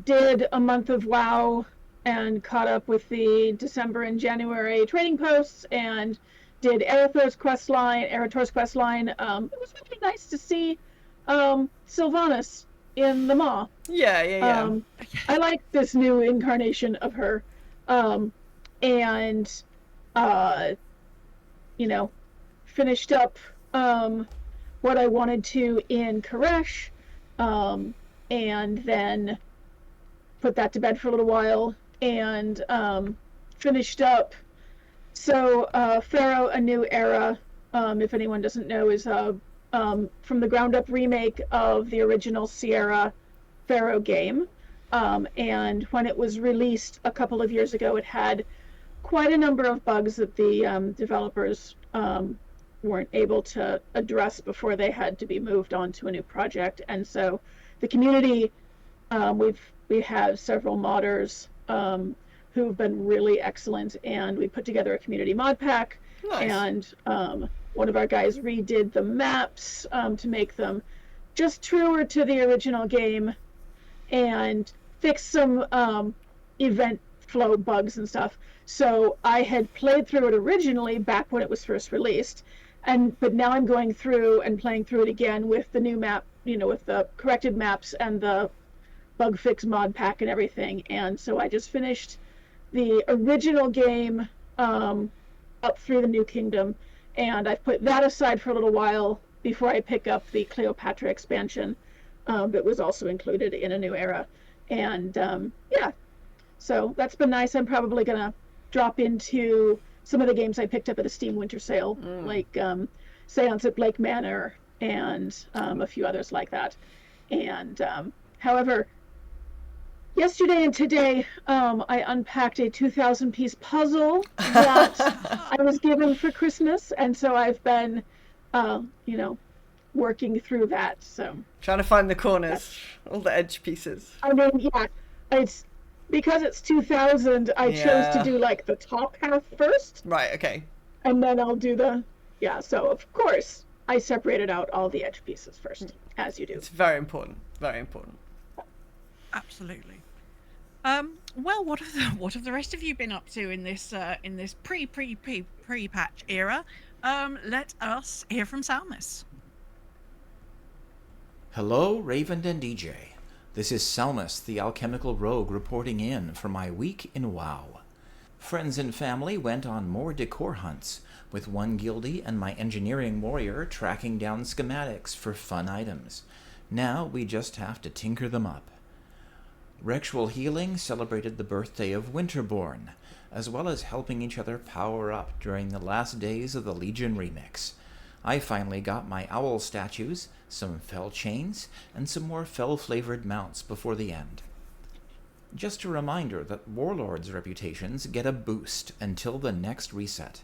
did a month of WoW and caught up with the December and January trading posts, and did Eretor's quest line. It was really nice to see Sylvanas in the Maw. Yeah. I like this new incarnation of her, and finished up what I wanted to in Koresh, and then put that to bed for a little while, and finished up. So Pharaoh: A New Era, if anyone doesn't know, is from the ground up remake of the original Sierra Pharaoh game, and when it was released a couple of years ago, it had quite a number of bugs that the developers weren't able to address before they had to be moved on to a new project. And so the community, we have several modders who've been really excellent, and we put together a community mod pack. Nice. And one of our guys redid the maps to make them just truer to the original game, and fixed some event flow bugs and stuff. So I had played through it originally back when it was first released, but now I'm going through and playing through it again with the new map, with the corrected maps and the bug fix mod pack and everything. And so I just finished the original game up through the New Kingdom, and I've put that aside for a little while before I pick up the Cleopatra expansion that was also included in A New Era. And yeah, so that's been nice. I'm probably going to drop into some of the games I picked up at a Steam Winter Sale, like Seance at Blake Manor and a few others like that. And however, yesterday and today, I unpacked a 2,000-piece puzzle that I was given for Christmas, and so I've been, working through that. So trying to find the corners, all the edge pieces. I mean, yeah, it's because it's 2,000. I chose to do like the top half first. Right. Okay. And then I'll do So of course I separated out all the edge pieces first, as you do. It's very important. Very important. Absolutely. Well, what have the rest of you been up to in this pre-patch era? Let us hear from Salmus. Hello, Raven and DJ. This is Salmus, the alchemical rogue, reporting in for my week in WoW. Friends and family went on more decor hunts, with one guildie and my engineering warrior tracking down schematics for fun items. Now we just have to tinker them up. Ritual Healing celebrated the birthday of Winterborn, as well as helping each other power up during the last days of the Legion remix. I finally got my owl statues, some fell chains, and some more fell-flavored mounts before the end. Just a reminder that warlords' reputations get a boost until the next reset.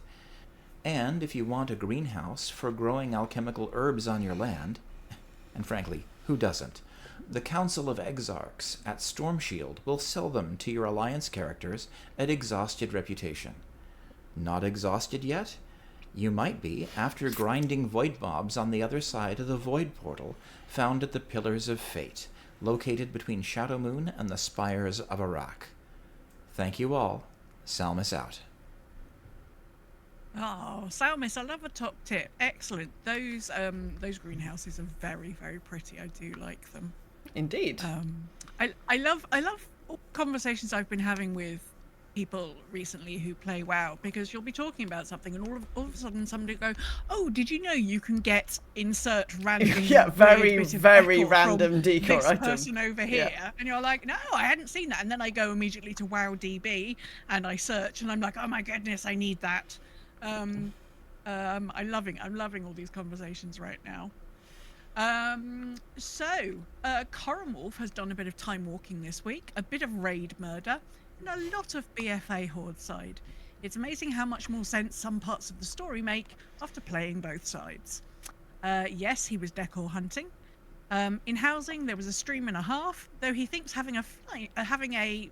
And if you want a greenhouse for growing alchemical herbs on your land, and frankly, who doesn't, the Council of Exarchs at Stormshield will sell them to your Alliance characters at exhausted reputation. Not exhausted yet? You might be after grinding void mobs on the other side of the void portal found at the Pillars of Fate, located between Shadowmoon and the Spires of Arak. Thank you all. Salmus out. Oh, Salmus, I love a top tip. Excellent. Those greenhouses are very, very pretty. I do like them. Indeed. I love conversations I've been having with people recently who play WoW, because you'll be talking about something and all of a sudden somebody will go, "Oh, did you know you can get insert random very random decor this item person over here?" And you're like, "No, I hadn't seen that." And then I go immediately to WoWDB and I search and I'm like, "Oh my goodness, I need that." I'm loving all these conversations right now. Coromorph has done a bit of time walking this week, a bit of raid murder, and a lot of BFA horde side. It's amazing how much more sense some parts of the story make after playing both sides. Yes, he was decor hunting. In housing, there was a stream and a half, though he thinks having redacted.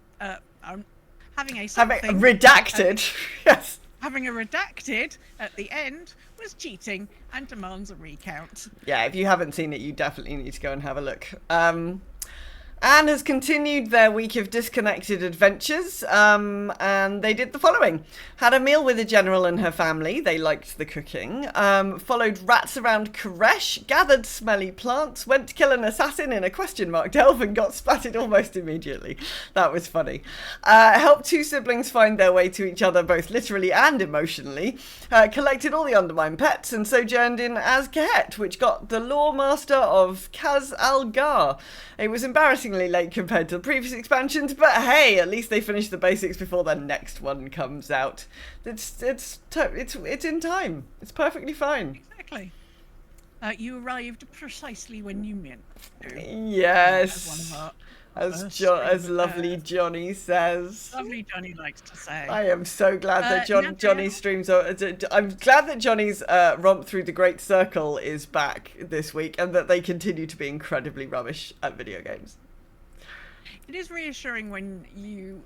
Yes. Having a redacted at the end was cheating and demands a recount. Yeah, if you haven't seen it, you definitely need to go and have a look. Anne has continued their week of disconnected adventures, and they did the following. Had a meal with a general and her family. They liked the cooking. Followed rats around Koresh, gathered smelly plants, went to kill an assassin in a question-mark delve and got splatted almost immediately. That was funny. Helped two siblings find their way to each other, both literally and emotionally. Collected all the undermined pets and sojourned in Azkahet, which got the lore master of Kaz Algar. It was embarrassingly late compared to the previous expansions, but hey, at least they finished the basics before the next one comes out. It's in time. It's perfectly fine. Exactly. You arrived precisely when you meant to. Yes. As lovely Johnny says. Lovely Johnny likes to say. I am so glad that Johnny's streams are. I'm glad that Johnny's romp through the Great Circle is back this week, and that they continue to be incredibly rubbish at video games. It is reassuring when you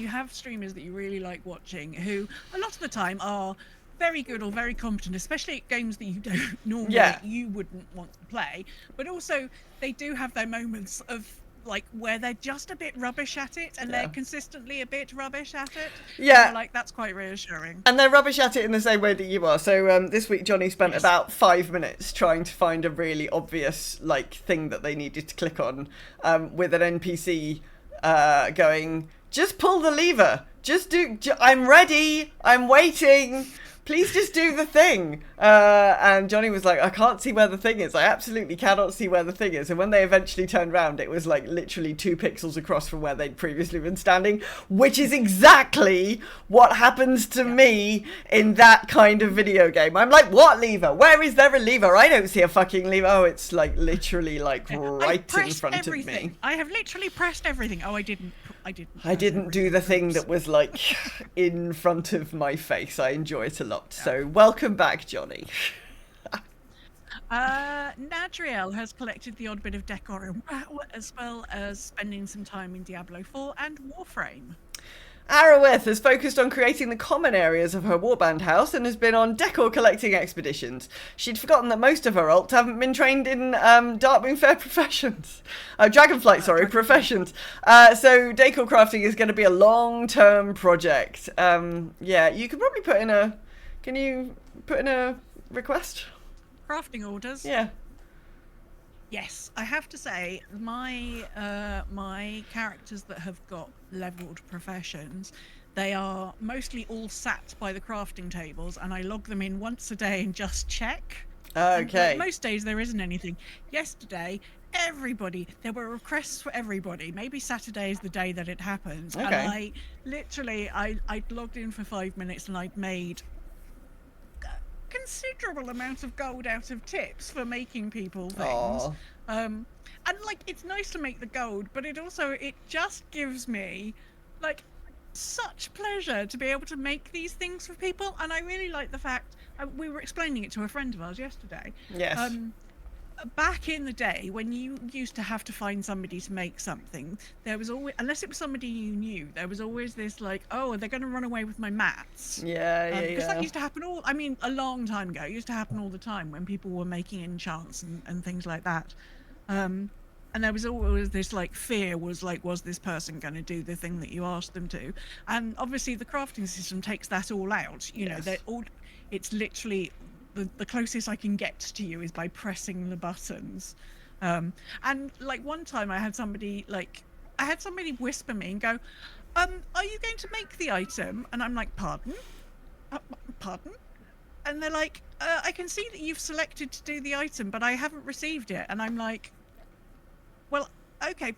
have streamers that you really like watching, who a lot of the time are very good or very competent, especially at games that you don't normally you wouldn't want to play, but also they do have their moments of like where they're just a bit rubbish at it, and they're consistently a bit rubbish at it. Yeah, like that's quite reassuring. And they're rubbish at it in the same way that you are. So this week Johnny spent about 5 minutes trying to find a really obvious like thing that they needed to click on, with an NPC going, "Just pull the lever. Just do. I'm ready. I'm waiting." please just do the thing. And Johnny was like, I can't see where the thing is. I absolutely cannot see where the thing is. And when they eventually turned around, it was like literally 2 pixels across from where they'd previously been standing, which is exactly what happens to me in that kind of video game. I'm like, what lever? Where is there a lever? I don't see a fucking lever. Oh, it's like literally like right in front of me. I have literally pressed everything. Oh, I didn't do the thing that was like in front of my face. I enjoy it a lot. So welcome back, Johnny. Nadriel has collected the odd bit of decor in WoW, as well as spending some time in Diablo 4 and Warframe. Arroweth has focused on creating the common areas of her warband house and has been on decor collecting expeditions. She'd forgotten that most of her alt haven't been trained in Darkmoon Fair professions. Dragonflight, professions. So decor crafting is going to be a long-term project. Yeah, you could probably put in a... Can you put in a request? Crafting orders? Yeah. Yes, I have to say, my characters that have got leveled professions, they are mostly all sat by the crafting tables, and I log them in once a day and just check. Okay. And most days there isn't anything. Yesterday, there were requests for everybody. Maybe Saturday is the day that it happens. Okay. And I'd logged in for 5 minutes and I'd made considerable amount of gold out of tips for making people things. And like, it's nice to make the gold, but it just gives me like such pleasure to be able to make these things for people. And I really like the fact, we were explaining it to a friend of ours yesterday. Yes. Back in the day, when you used to have to find somebody to make something, there was always, unless it was somebody you knew, there was always this like, oh, are they going to run away with my mats? Because that used to happen a long time ago. It used to happen all the time when people were making enchants and things like that. And there was always this like fear, was this person going to do the thing that you asked them to? And obviously the crafting system takes that all out. You know, it's literally... The closest I can get to you is by pressing the buttons. And like one time I had somebody whisper me and go, are you going to make the item? And I'm like, pardon? Pardon? And they're like, I can see that you've selected to do the item, but I haven't received it. And I'm like, well, okay.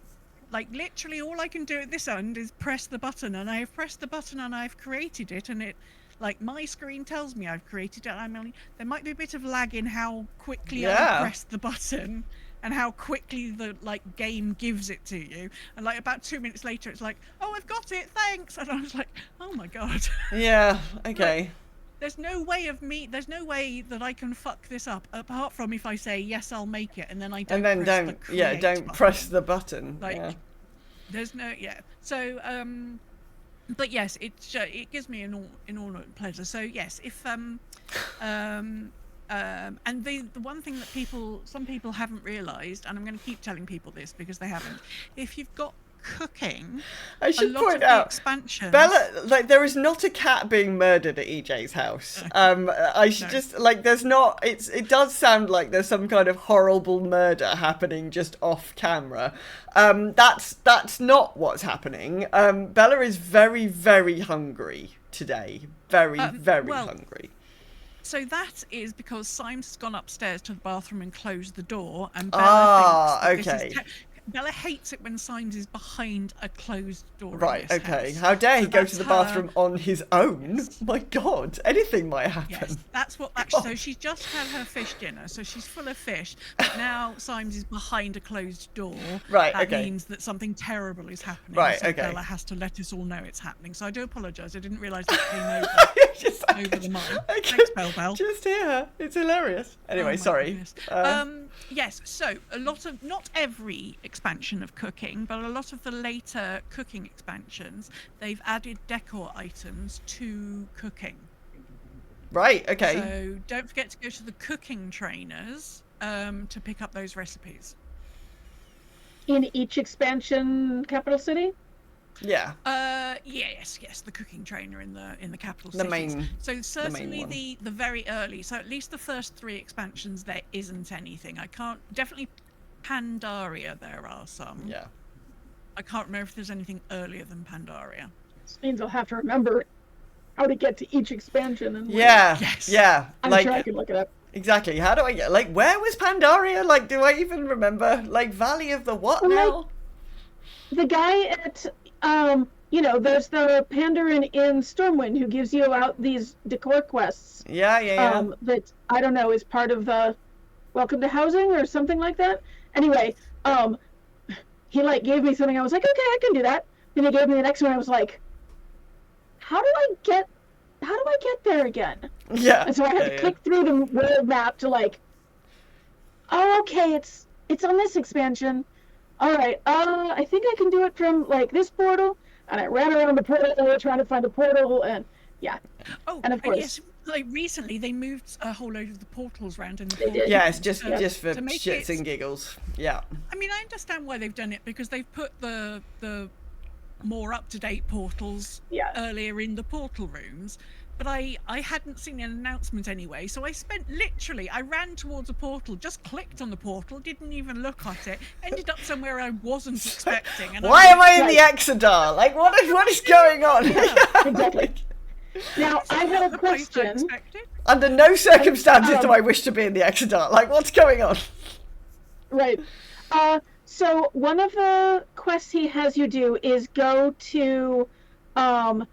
Like literally all I can do at this end is press the button, and I have pressed the button and I've created it, and it, like, my screen tells me I've created it. There might be a bit of lag in how quickly I press the button and how quickly the game gives it to you. And like about 2 minutes later, it's like, oh, I've got it, thanks. And I was like, oh my god. Yeah. Okay. Like, there's no way that I can fuck this up apart from if I say yes, I'll make it, and then I don't. And then don't press the button. Like, there's no So but yes, it gives me an inordinate pleasure. So yes, if and the one thing that some people haven't realised, and I'm going to keep telling people this because they haven't, if you've got cooking, I should point out, expansions, Bella, like, there is not a cat being murdered at EJ's house. I should just, like, there's not, it does sound like there's some kind of horrible murder happening just off camera. That's not what's happening. Bella is very, very hungry today. Very hungry. So that is because Symes has gone upstairs to the bathroom and closed the door, and Bella thinks that this is Bella hates it when Symes is behind a closed door. Right, in this okay. house. How dare he go to the bathroom on his own? Yes. My God, anything might happen. Yes, that's what actually. So she's just had her fish dinner, so she's full of fish. But now Symes is behind a closed door. Right, that means that something terrible is happening. Right, so okay. Bella has to let us all know it's happening. So I do apologise. I didn't realise that came over the mic. Thanks, Bell. Just hear her. It's hilarious. Anyway, sorry. Yes, so not every expansion of cooking, but a lot of the later cooking expansions, they've added decor items to cooking. Right, okay. So don't forget to go to the cooking trainers to pick up those recipes. In each expansion, capital city? Yeah. Yes, the cooking trainer in the capital the cities. Main. So certainly the very early. So at least the first 3 expansions, there isn't anything. Definitely Pandaria, there are some. Yeah. I can't remember if there's anything earlier than Pandaria. This means I'll have to remember how to get to each expansion. And Yeah, yeah. I'm like, sure I can look it up. Exactly. How do I get, like, where was Pandaria? Like, do I even remember? Like, Valley of the what now? The guy at, you know, there's the Pandarin in Stormwind who gives you out these decor quests. Yeah. That, I don't know, is part of the Welcome to Housing or something like that. Anyway, he, like, gave me something. I was like, okay, I can do that. Then he gave me the next one. I was like, how do I get there again? Yeah. And so I had to click through the world map to, like, oh, okay, it's on this expansion. All right, I think I can do it from, like, this portal. And I ran around the portal trying to find the portal, and yeah. Oh, and of course, yes, like recently they moved a whole load of the portals around in the They did. Yeah, it's just for make shits it- and giggles. Yeah. I mean, I understand why they've done it, because they've put the more up-to-date portals earlier in the portal rooms. But I hadn't seen an announcement anyway, so I ran towards a portal, just clicked on the portal, didn't even look at it, ended up somewhere I wasn't expecting. And Why am I in the Exodar? Like, what is going on? Exactly. Now, I have a question. Under no circumstances do I wish to be in the Exodar. Like, what's going on? Right. So one of the quests he has you do is go to, oh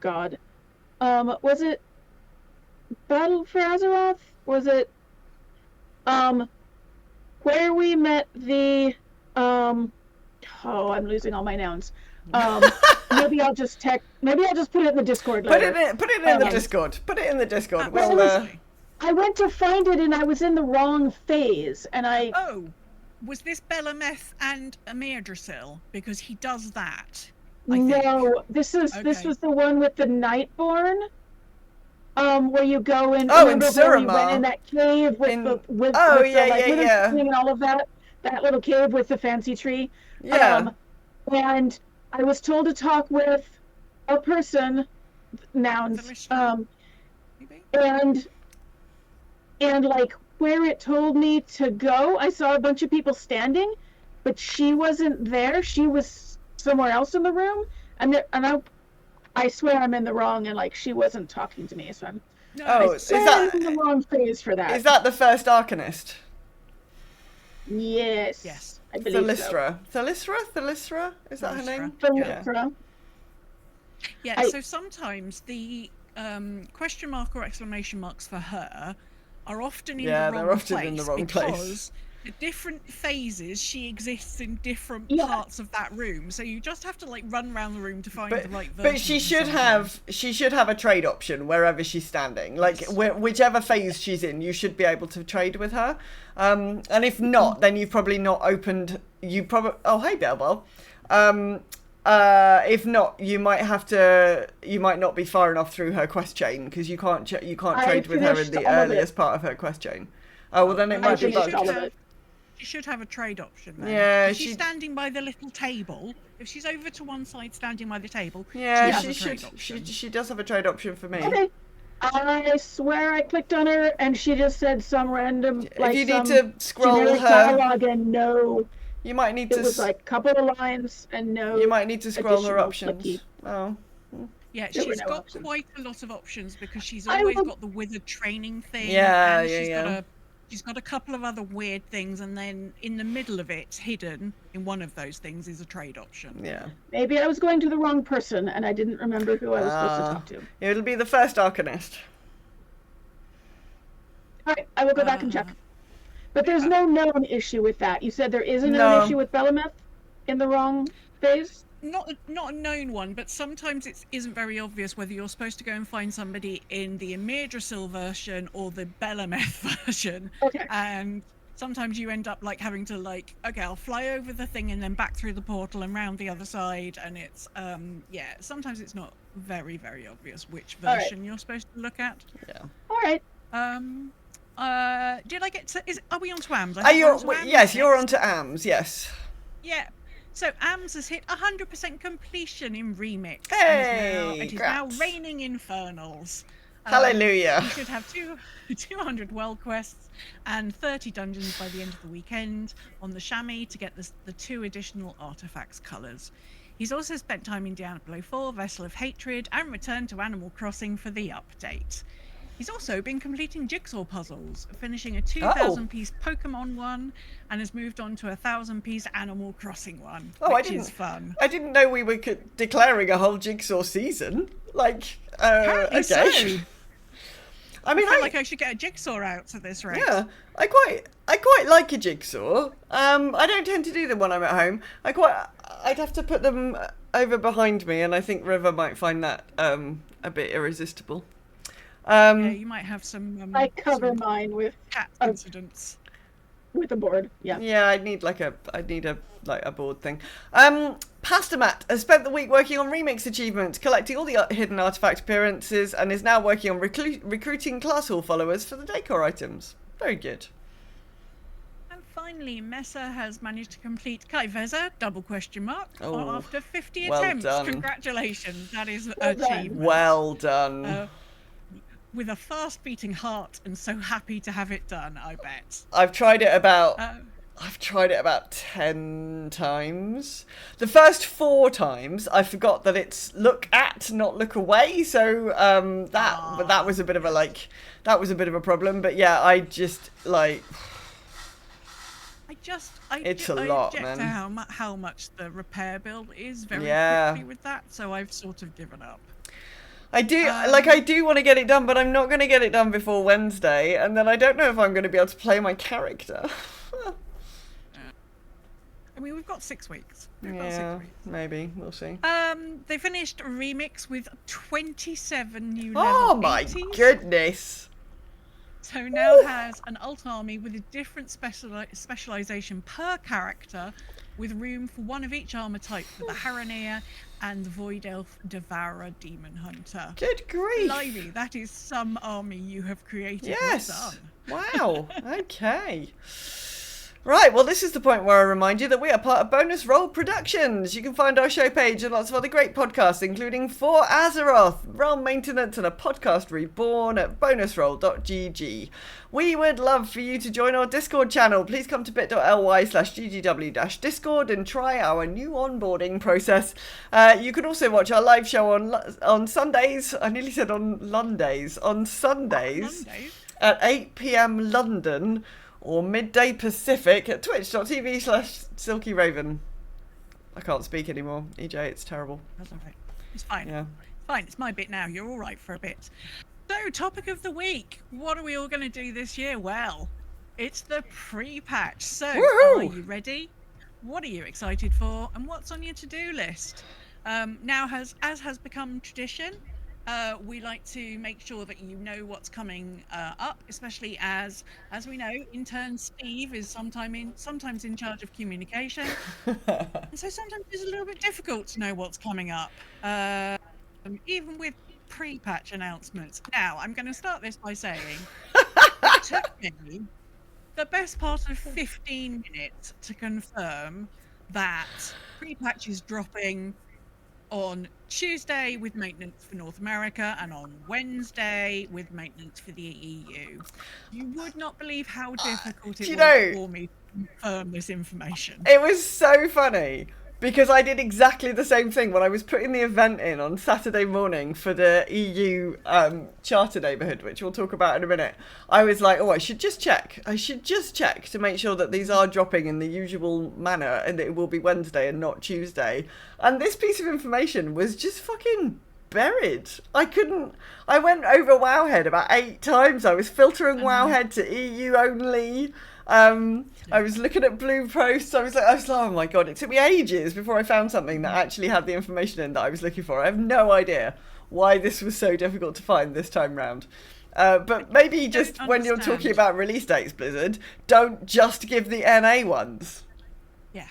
god. Was it Battle for Azeroth? Was it, where we met the, oh, I'm losing all my nouns. Maybe I'll just put it in the Discord later. Put it in the Discord. Put it in the Discord. Well, I went to find it and I was in the wrong phase, and Oh, was this Belemeth and Amirdrasil? Because he does that. No, this was the one with the Nightborn. Where you go in. Oh, in where you Zurima. went in that cave with the that little cave with the fancy tree. Yeah. And I was told to talk with a person, nouns, and like where it told me to go, I saw a bunch of people standing, but she wasn't there. She was somewhere else in the room, and I swear I'm in the wrong, and like she wasn't talking to me, so I'm. Is that in the wrong phase for that? Is that the first Arcanist? Yes. Yes. I believe Thalysra. Thalysra? Is that her name? Thalysra. Yeah, so sometimes the question mark or exclamation marks for her are often in the wrong place. they're often in the wrong place. Because at different phases she exists in different parts of that room. So you just have to like run around the room to find the right version. But she should have a trade option wherever she's standing. Like whichever phase she's in, you should be able to trade with her. And if not, then you've probably not opened. Oh, hey, Belbel. If not, you might not be far enough through her quest chain, because you can't trade with her in the earliest part of her quest chain. Oh well, then it might be bugged. She should have a trade option then. Yeah, if she's standing by the little table, if she's over to one side standing by the table, yeah, she does have a trade option for me. Okay. I swear I clicked on her and she just said some random if you need to scroll her dialogue and no. You might need to. It was like a couple of lines and no. You might need to scroll her options. Clicky. Oh. Yeah, she's got quite a lot of options because she's always got the withered training thing. She's got a couple of other weird things, and then in the middle of it, hidden in one of those things, is a trade option. Yeah. Maybe I was going to the wrong person, and I didn't remember who I was supposed to talk to. It'll be the first Arcanist. All right, I will go back and check. But there's no known issue with that. You said there is a known issue with Belemeth in the wrong phase? Not a known one, but sometimes it isn't very obvious whether you're supposed to go and find somebody in the Amirdrasil version or the Belemeth version. Okay. And sometimes you end up like having to like, okay, I'll fly over the thing and then back through the portal and round the other side, and it's sometimes it's not very, very obvious which version you're supposed to look at. Yeah. All right. Did I get to? Are we on to AMS? Yes, you're on to AMS. Yes. Yeah. So AMS has hit 100% completion in Remix. Hey, it is now raining infernals. Hallelujah. You should have 200 world quests and 30 dungeons by the end of the weekend on the chamois to get the 2 additional artifacts colours. He's also spent time in Diablo 4, Vessel of Hatred, and returned to Animal Crossing for the update. He's also been completing jigsaw puzzles, finishing a 2,000-piece Pokemon one, and has moved on to a 1,000-piece Animal Crossing one, which is fun. I didn't know we were declaring a whole jigsaw season. Like, Apparently okay. so. I mean, I feel like I should get a jigsaw out at this rate. Yeah, I quite like a jigsaw. I don't tend to do them when I'm at home. I'd have to put them over behind me, and I think River might find that a bit irresistible. Yeah, you might have some. I cover mine with cat incidents. With a board. Yeah. Yeah, I'd need a board thing. Pastamat has spent the week working on remix achievements, collecting all the hidden artifact appearances, and is now working on recruiting class hall followers for the decor items. Very good. And finally, Mesa has managed to complete Kaiveza, ? After 50 well attempts. done. Congratulations, that is an Well done. achievement. Well done. With a fast beating heart and so happy to have it done, I bet. I've tried it about 10 times. The first 4 times I forgot that it's look at, not look away, so that was a bit of a problem, but yeah, it's a lot, man. To how much the repair build is very quickly with that, so I've sort of given up. I do want to get it done, but I'm not going to get it done before Wednesday, and then I don't know if I'm going to be able to play my character. I mean, we've got 6 weeks. Maybe. We'll see. They finished a remix with 27 new level 80s. Goodness. So now has an alt army with a different specialization per character, with room for one of each armor type for the Harroneer and the Void Elf Devourer Demon Hunter. Good grief. Blimey, that is some army you have created. Yes. Well done. Wow. Okay. Right, well, this is the point where I remind you that we are part of Bonus Roll Productions. You can find our show page and lots of other great podcasts, including For Azeroth, Realm Maintenance, and a podcast reborn at bonusroll.gg. We would love for you to join our Discord channel. Please come to bit.ly/ggw-discord and try our new onboarding process. You can also watch our live show on Sundays. I nearly said on Lundays. On Sundays at 8 p.m. London, or midday Pacific at twitch.tv/SilkyRaven. I can't speak anymore, EJ, it's terrible. That's all right. It's fine. Yeah. It's fine, it's my bit now. You're all right for a bit. So, topic of the week. What are we all going to do this year? Well, it's the pre-patch. So, Woohoo! Are you ready? What are you excited for? And what's on your to-do list? Now, as has become tradition, we like to make sure that you know what's coming up, especially as we know, intern Steve is sometimes in charge of communication, and so sometimes it's a little bit difficult to know what's coming up, even with pre-patch announcements. Now, I'm going to start this by saying it took me the best part of 15 minutes to confirm that pre-patch is dropping on Tuesday with maintenance for North America and on Wednesday with maintenance for the EU. You would not believe how difficult it was for me to confirm this information. It was so funny because I did exactly the same thing when I was putting the event in on Saturday morning for the EU charter neighbourhood, which we'll talk about in a minute. I was like, I should just check to make sure that these are dropping in the usual manner and that it will be Wednesday and not Tuesday. And this piece of information was just fucking buried. I went over Wowhead about 8 times. I was filtering Wowhead to EU only. I was looking at blue posts. I was like, oh my god, it took me ages before I found something that actually had the information in that I was looking for. I have no idea why this was so difficult to find this time round. But maybe just when you're talking about release dates, Blizzard, don't just give the NA ones. Yeah.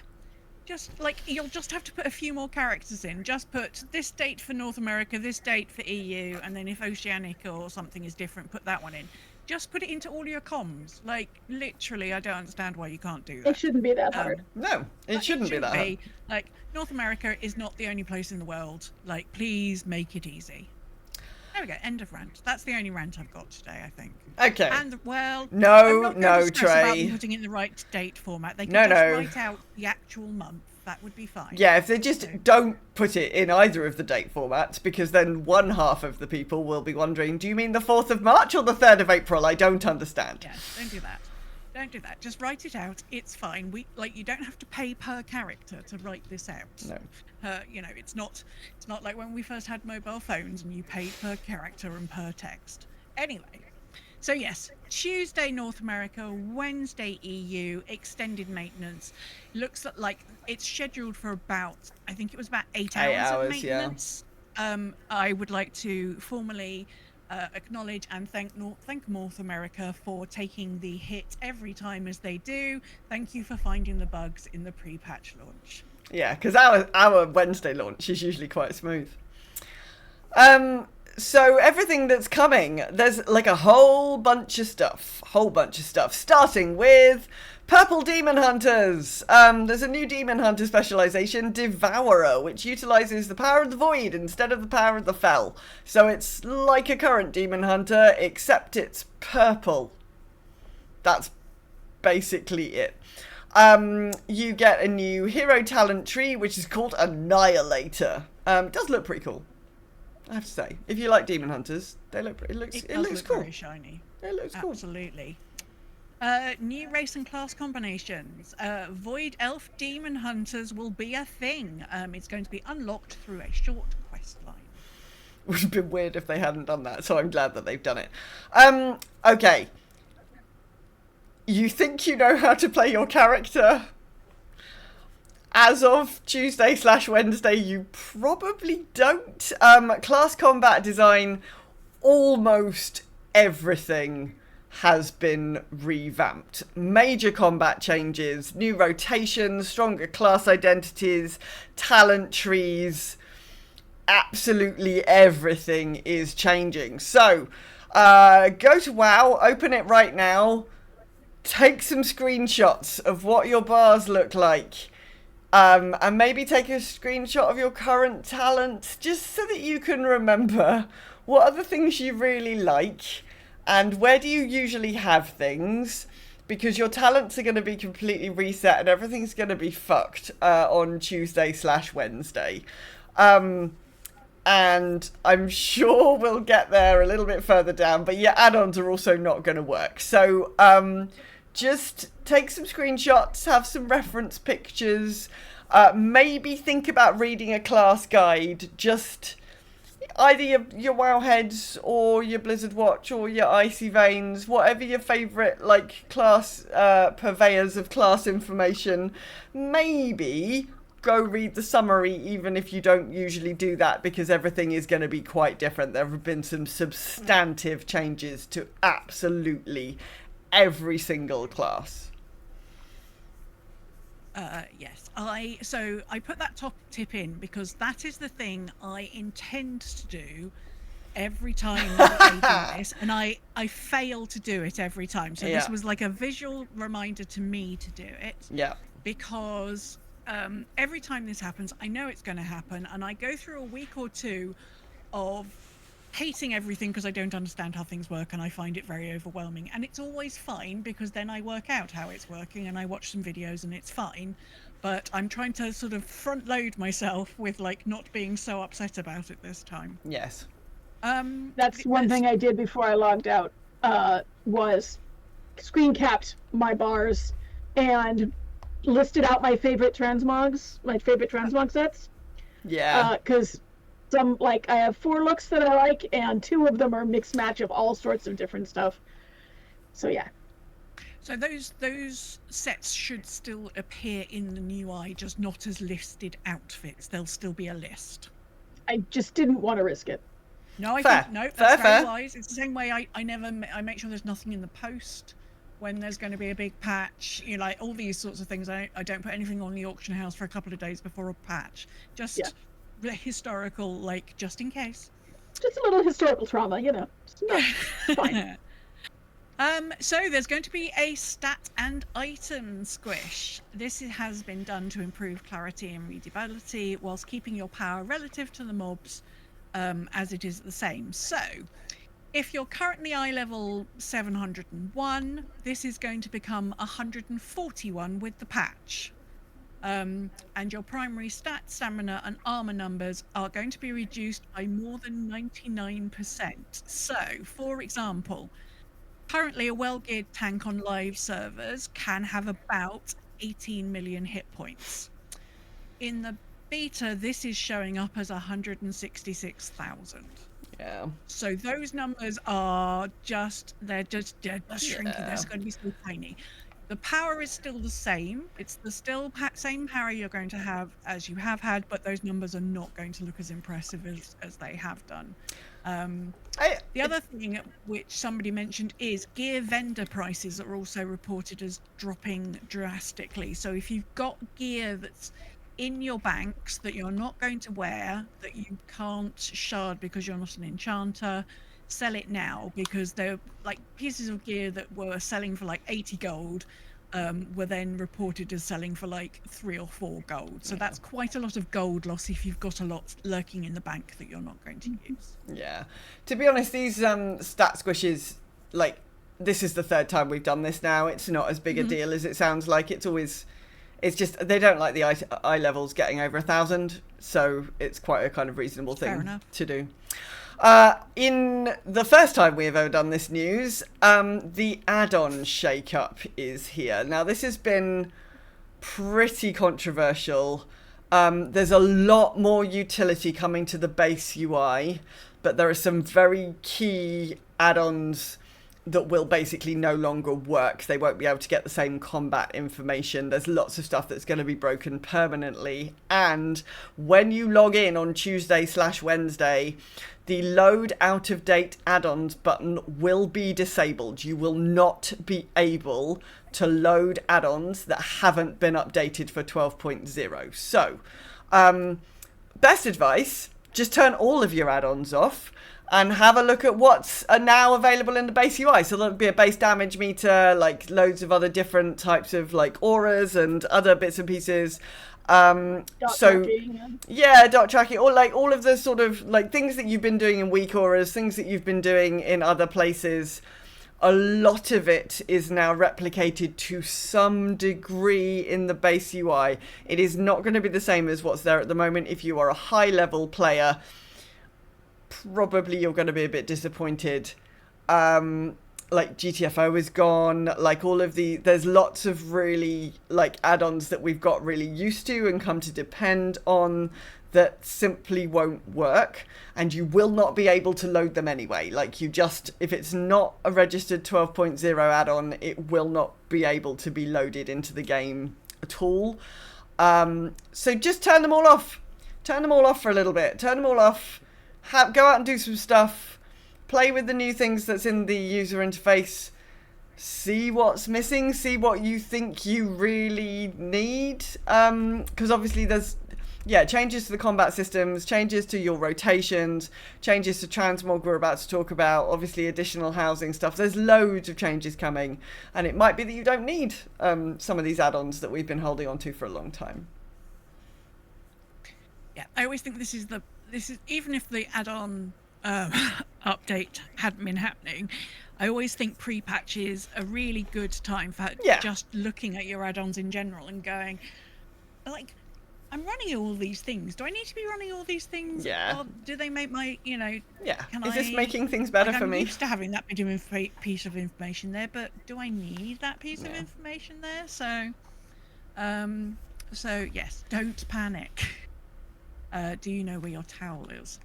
Just you'll just have to put a few more characters in. Just put this date for North America, this date for EU, and then if Oceanic or something is different, put that one in. Just put it into all your comms. Literally, I don't understand why you can't do that. It shouldn't be that hard. No, it shouldn't be that hard. North America is not the only place in the world. Please make it easy. There we go. End of rant. That's the only rant I've got today, I think. Okay. And, well... No, I'm not going to stress Trey. about putting in the right date format. They can just write out the actual month. That would be fine. Yeah, if they just don't put it in either of the date formats, because then one half of the people will be wondering, do you mean the 4th of March or the 3rd of April? I don't understand. Yeah, don't do that. Don't do that. Just write it out. It's fine. You don't have to pay per character to write this out. No. It's not like when we first had mobile phones and you paid per character and per text. Anyway, so yes, Tuesday North America, Wednesday EU, extended maintenance. Looks like it's scheduled for about, I think it was about 8 hours of maintenance. Yeah. I would like to formally acknowledge and thank North America for taking the hit every time as they do. Thank you for finding the bugs in the pre-patch launch. Yeah, because our Wednesday launch is usually quite smooth. So everything that's coming, there's like a whole bunch of stuff, starting with Purple Demon Hunters. There's a new Demon Hunter specialization, Devourer, which utilizes the power of the Void instead of the power of the Fel. So it's like a current Demon Hunter, except it's purple. That's basically it. You get a new hero talent tree, which is called Annihilator. It does look pretty cool, I have to say. If you like Demon Hunters, it looks cool. Very shiny. It looks cool. Absolutely. New race and class combinations. Void Elf Demon Hunters will be a thing. It's going to be unlocked through a short quest line. Would have been weird if they hadn't done that, so I'm glad that they've done it. Okay. You think you know how to play your character? As of Tuesday/Wednesday, you probably don't. Class combat design, almost everything has been revamped. Major combat changes, new rotations, stronger class identities, talent trees. Absolutely everything is changing. So, go to WoW, open it right now, take some screenshots of what your bars look like. And maybe take a screenshot of your current talent, just so that you can remember what are the things you really like and where do you usually have things, because your talents are going to be completely reset and everything's going to be fucked on Tuesday/Wednesday. And I'm sure we'll get there a little bit further down, but your add-ons are also not going to work. So just take some screenshots, have some reference pictures, maybe think about reading a class guide, just either your WoW heads or your Blizzard Watch or your Icy Veins, whatever your favourite like class purveyors of class information. Maybe go read the summary, even if you don't usually do that, because everything is going to be quite different. There have been some substantive changes to absolutely every single class. Yes, I put that top tip in because that is the thing I intend to do every time I do this, and I fail to do it every time. So this was like a visual reminder to me to do it. Yeah. Because every time this happens, I know it's going to happen, and I go through a week or two of hating everything because I don't understand how things work and I find it very overwhelming. And it's always fine because then I work out how it's working and I watch some videos and it's fine. But I'm trying to sort of front load myself with like not being so upset about it this time. Yes. That's one thing I did before I logged out, was screen capped my bars and listed out my favorite transmog sets. Yeah. Because I have 4 looks that I like, and 2 of them are mixed match of all sorts of different stuff. So yeah. So those sets should still appear in the new UI, just not as listed outfits. There'll still be a list. I just didn't want to risk it. No, Fair. That's very wise. It's the same way I make sure there's nothing in the post when there's going to be a big patch. You know, like all these sorts of things. I don't put anything on the auction house for a couple of days before a patch. Just historical, like, just in case. Just a little historical trauma, you know. Fine. So there's going to be a stat and item squish. This has been done to improve clarity and readability whilst keeping your power relative to the mobs as it is the same. So if you're currently eye level 701, this is going to become 141 with the patch. And your primary stamina and armor numbers are going to be reduced by more than 99%. So, for example, currently a well-geared tank on live servers can have about 18 million hit points. In the beta, this is showing up as 166,000. Yeah. So those numbers are they're just shrinking. They're going to be so tiny. The power is still the same. It's the same power you're going to have as you have had, but those numbers are not going to look as impressive as they have done. The other thing which somebody mentioned is gear vendor prices are also reported as dropping drastically. So if you've got gear that's in your banks that you're not going to wear, that you can't shard because you're not an enchanter, sell it now, because they're like pieces of gear that were selling for like 80 gold were then reported as selling for like 3 or 4 gold. So that's quite a lot of gold loss if you've got a lot lurking in the bank that you're not going to use. Yeah. To be honest, these stat squishes, like, this is the 3rd time we've done this now. It's not as big a deal as it sounds like. It's just they don't like the eye levels getting over 1,000, so it's quite a kind of reasonable thing to do. In the first time we have ever done this news, the add-on shake-up is here. Now, this has been pretty controversial. There's a lot more utility coming to the base UI, but there are some very key add-ons that will basically no longer work. They won't be able to get the same combat information. There's lots of stuff that's going to be broken permanently. And when you log in on Tuesday/Wednesday, the load out of date add-ons button will be disabled. You will not be able to load add-ons that haven't been updated for 12.0. So, best advice, just turn all of your add-ons off and have a look at what's now available in the base UI. So there'll be a base damage meter, like loads of other different types of like auras and other bits and pieces. Dot tracking, dot tracking, or like all of the sort of like things that you've been doing in weak auras, things that you've been doing in other places. A lot of it is now replicated to some degree in the base UI. It is not going to be the same as what's there at the moment. If you are a high level player, probably you're going to be a bit disappointed. Like GTFO is gone, like all of there's lots of really like add-ons that we've got really used to and come to depend on that simply won't work, and you will not be able to load them anyway. Like if it's not a registered 12.0 add-on, it will not be able to be loaded into the game at all. So just turn them all off. Turn them all off for a little bit. Turn them all off. Go out and do some stuff. Play with the new things that's in the user interface. See what's missing. See what you think you really need. Because obviously there's changes to the combat systems, changes to your rotations, changes to transmog we're about to talk about, obviously additional housing stuff. There's loads of changes coming, and it might be that you don't need some of these add-ons that we've been holding on to for a long time. Yeah, I always think this is even if the add-on update hadn't been happening, I always think pre-patch is a really good time for just looking at your add-ons in general and going, like, I'm running all these things. Do I need to be running all these things? Yeah. Or do they make my, Is this making things better for me? I'm used to having that piece of information there, but do I need that piece of information there? So yes, don't panic. Do you know where your towel is?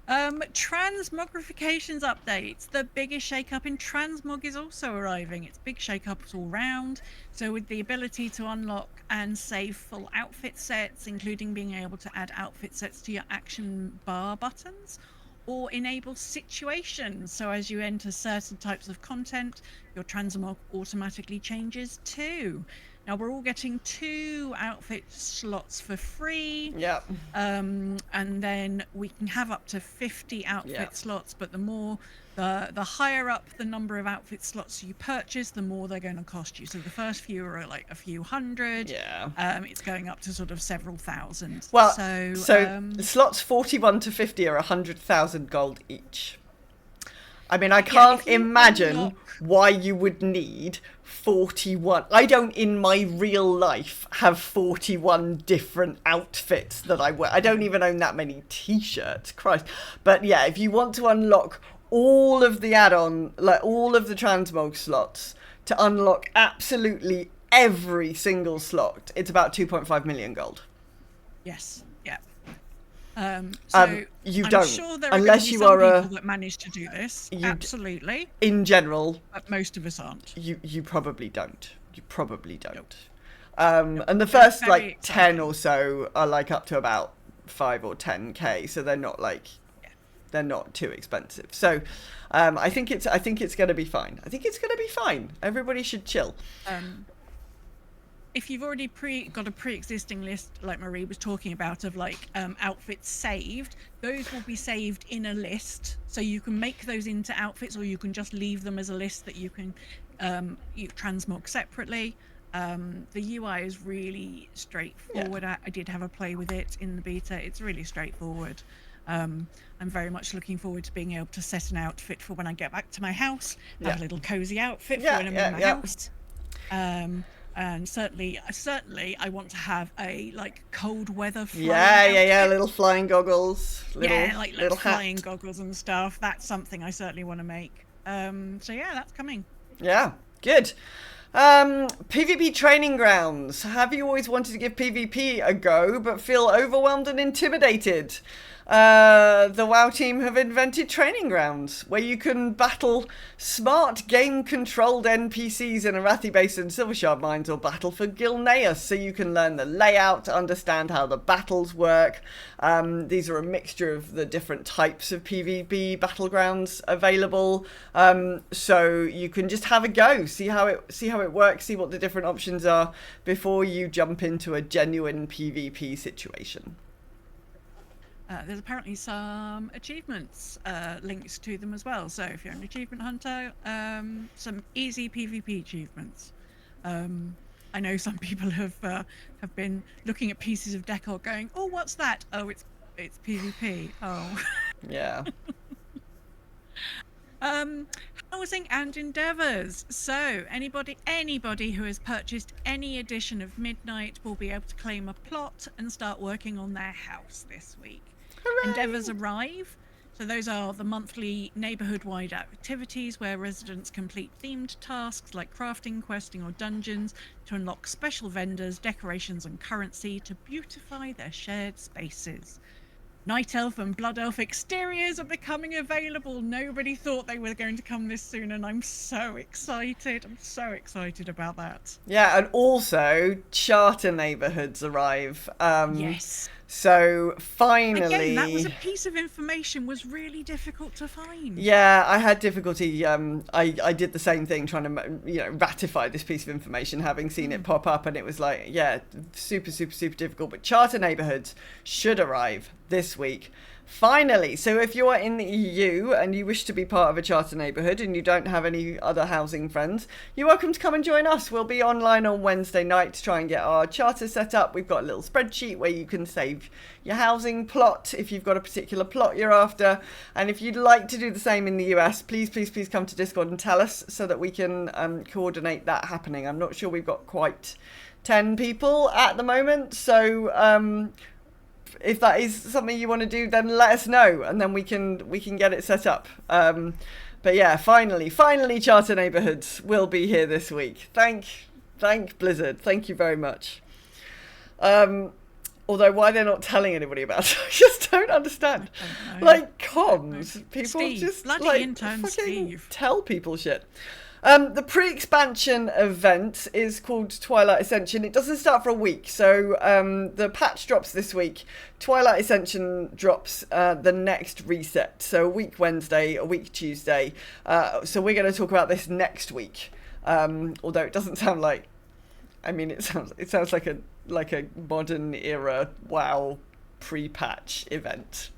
Transmogrifications updates. The biggest shake-up in transmog is also arriving. It's big shake-ups all round. So with the ability to unlock and save full outfit sets, including being able to add outfit sets to your action bar buttons, or enable situations. So as you enter certain types of content, your transmog automatically changes too. Now we're all getting 2 outfit slots for free. Yep. And then we can have up to 50 outfit slots, but the higher up the number of outfit slots you purchase, the more they're going to cost you. So the first few are like a few hundred. Yeah. It's going up to sort of several thousand. Well, so slots 41 to 50 are 100,000 gold each. I mean, I can't if you imagine unlock- why you would need 41. I don't, in my real life, have 41 different outfits that I wear. I don't even own that many t-shirts, Christ. But yeah, if you want to unlock all of the add-on, like all of the transmog slots, to unlock absolutely every single slot, it's about 2.5 million gold. Yes, yeah. So you I'm don't, sure there are unless gonna be you some are people that manage to do this. you Absolutely. in general, But most of us aren't. you probably don't. You probably don't. Nope. And the first Very like exciting. 10 or so are like up to about 5 or 10k, so they're not like they're not too expensive. So I think it's going to be fine. I think it's going to be fine. Everybody should chill. If you've already got a pre-existing list, like Marie was talking about, of like outfits saved, those will be saved in a list, so you can make those into outfits, or you can just leave them as a list that you can you transmog separately. The UI is really straightforward. I did have a play with it in the beta. It's really straightforward. I'm very much looking forward to being able to set an outfit for when I get back to my house. Have a little cozy outfit for when I'm in my house. And certainly, I want to have a like cold weather flying outfit. Little flying goggles, little flying hat. goggles and stuff. That's something I certainly want to make. So yeah, that's coming. Yeah, good. PvP training grounds. Have you always wanted to give PvP a go but feel overwhelmed and intimidated? The WoW team have invented training grounds where you can battle smart game-controlled NPCs in Arathi Base and Silvershard Mines, or battle for Gilneas, so you can learn the layout, understand how the battles work. These are a mixture of the different types of PvP battlegrounds available, so you can just have a go, see how it works, see what the different options are before you jump into a genuine PvP situation. There's apparently some achievements linked to them as well. So if you're an achievement hunter, some easy PvP achievements. I know some people have been looking at pieces of decor going, oh, what's that? Oh, it's PvP. Oh. Yeah. Housing and endeavours. So anybody who has purchased any edition of Midnight will be able to claim a plot and start working on their house this week. Hooray! Endeavours arrive. So those are the monthly neighbourhood-wide activities where residents complete themed tasks like crafting, questing or dungeons to unlock special vendors, decorations and currency to beautify their shared spaces. Night Elf and Blood Elf exteriors are becoming available. Nobody thought they were going to come this soon, and I'm so excited. I'm so excited about that. Yeah, and also charter neighbourhoods arrive. Yes. So finally, again, that was a piece of information was really difficult to find. Yeah, I had difficulty. I did the same thing, trying to ratify this piece of information, having seen it pop up, and it was like, yeah, super difficult. But charter neighbourhoods should arrive this week. Finally, so if you're in the EU and you wish to be part of a charter neighbourhood and you don't have any other housing friends, you're welcome to come and join us. We'll be online on Wednesday night to try and get our charter set up. We've got a little spreadsheet where you can save your housing plot if you've got a particular plot you're after. And if you'd like to do the same in the US, please come to Discord and tell us so that we can coordinate that happening. I'm not sure we've got quite 10 people at the moment, so if that is something you want to do, then let us know, and then we can get it set up. But yeah, finally, charter neighbourhoods will be here this week. Thank Blizzard. Thank you very much. Although why they're not telling anybody about it, I just don't understand. Like comms, people Steve, just bloody like intern fucking Steve. tell people shit. The pre-expansion event is called Twilight Ascension. It doesn't start for a week, so the patch drops this week. Twilight Ascension drops the next reset, so a week Wednesday, a week Tuesday. So we're going to talk about this next week. Although it doesn't sound like, I mean, it sounds like a modern era WoW pre-patch event.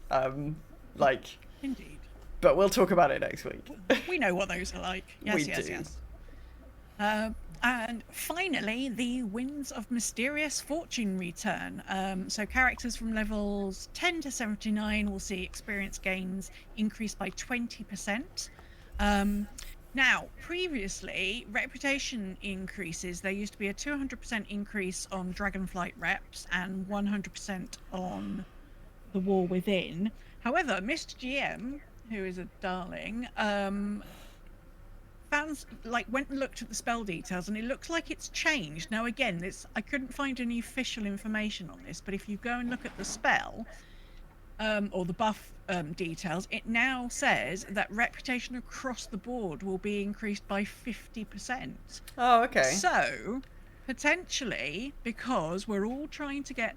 Indeed. But we'll talk about it next week. We know what those are like. Yes, yes. And finally, the Winds of Mysterious Fortune return. So characters from levels 10 to 79 will see experience gains increase by 20%. Now, previously, reputation increases. There used to be a 200% increase on Dragonflight reps and 100% on the War Within. However, Mr. GM, who is a darling, went and looked at the spell details, and it looks like it's changed. Now, again, I couldn't find any official information on this, but if you go and look at the spell, or the buff details, it now says that reputation across the board will be increased by 50%. Oh, okay. So, potentially, because we're all trying to get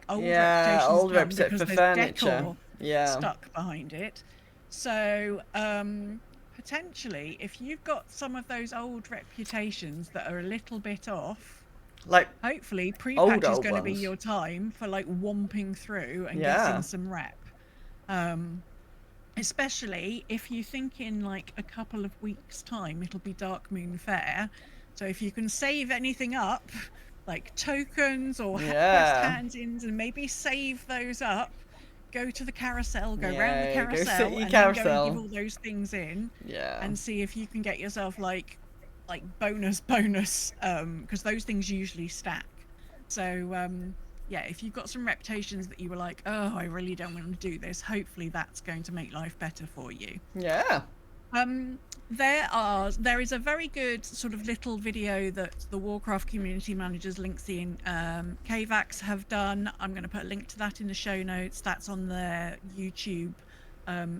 old reputations done because for there's furniture. decor stuck behind it. So, potentially, if you've got some of those old reputations that are a little bit off, hopefully pre-patch is going to be your time for whomping through and getting some rep. Especially if you think in a couple of weeks' time it'll be Dark Moon Fair. So if you can save anything up, like tokens or quest hands-ins, and maybe save those up, go to the carousel, go round the carousel, and then go and give all those things in, and see if you can get yourself bonus, because those things usually stack. So if you've got some reputations that you were like, oh, I really don't want to do this, hopefully that's going to make life better for you. There is a very good sort of little video that the Warcraft community managers, Linksy and Kvax, have done. I'm going to put a link to that in the show notes. That's on their YouTube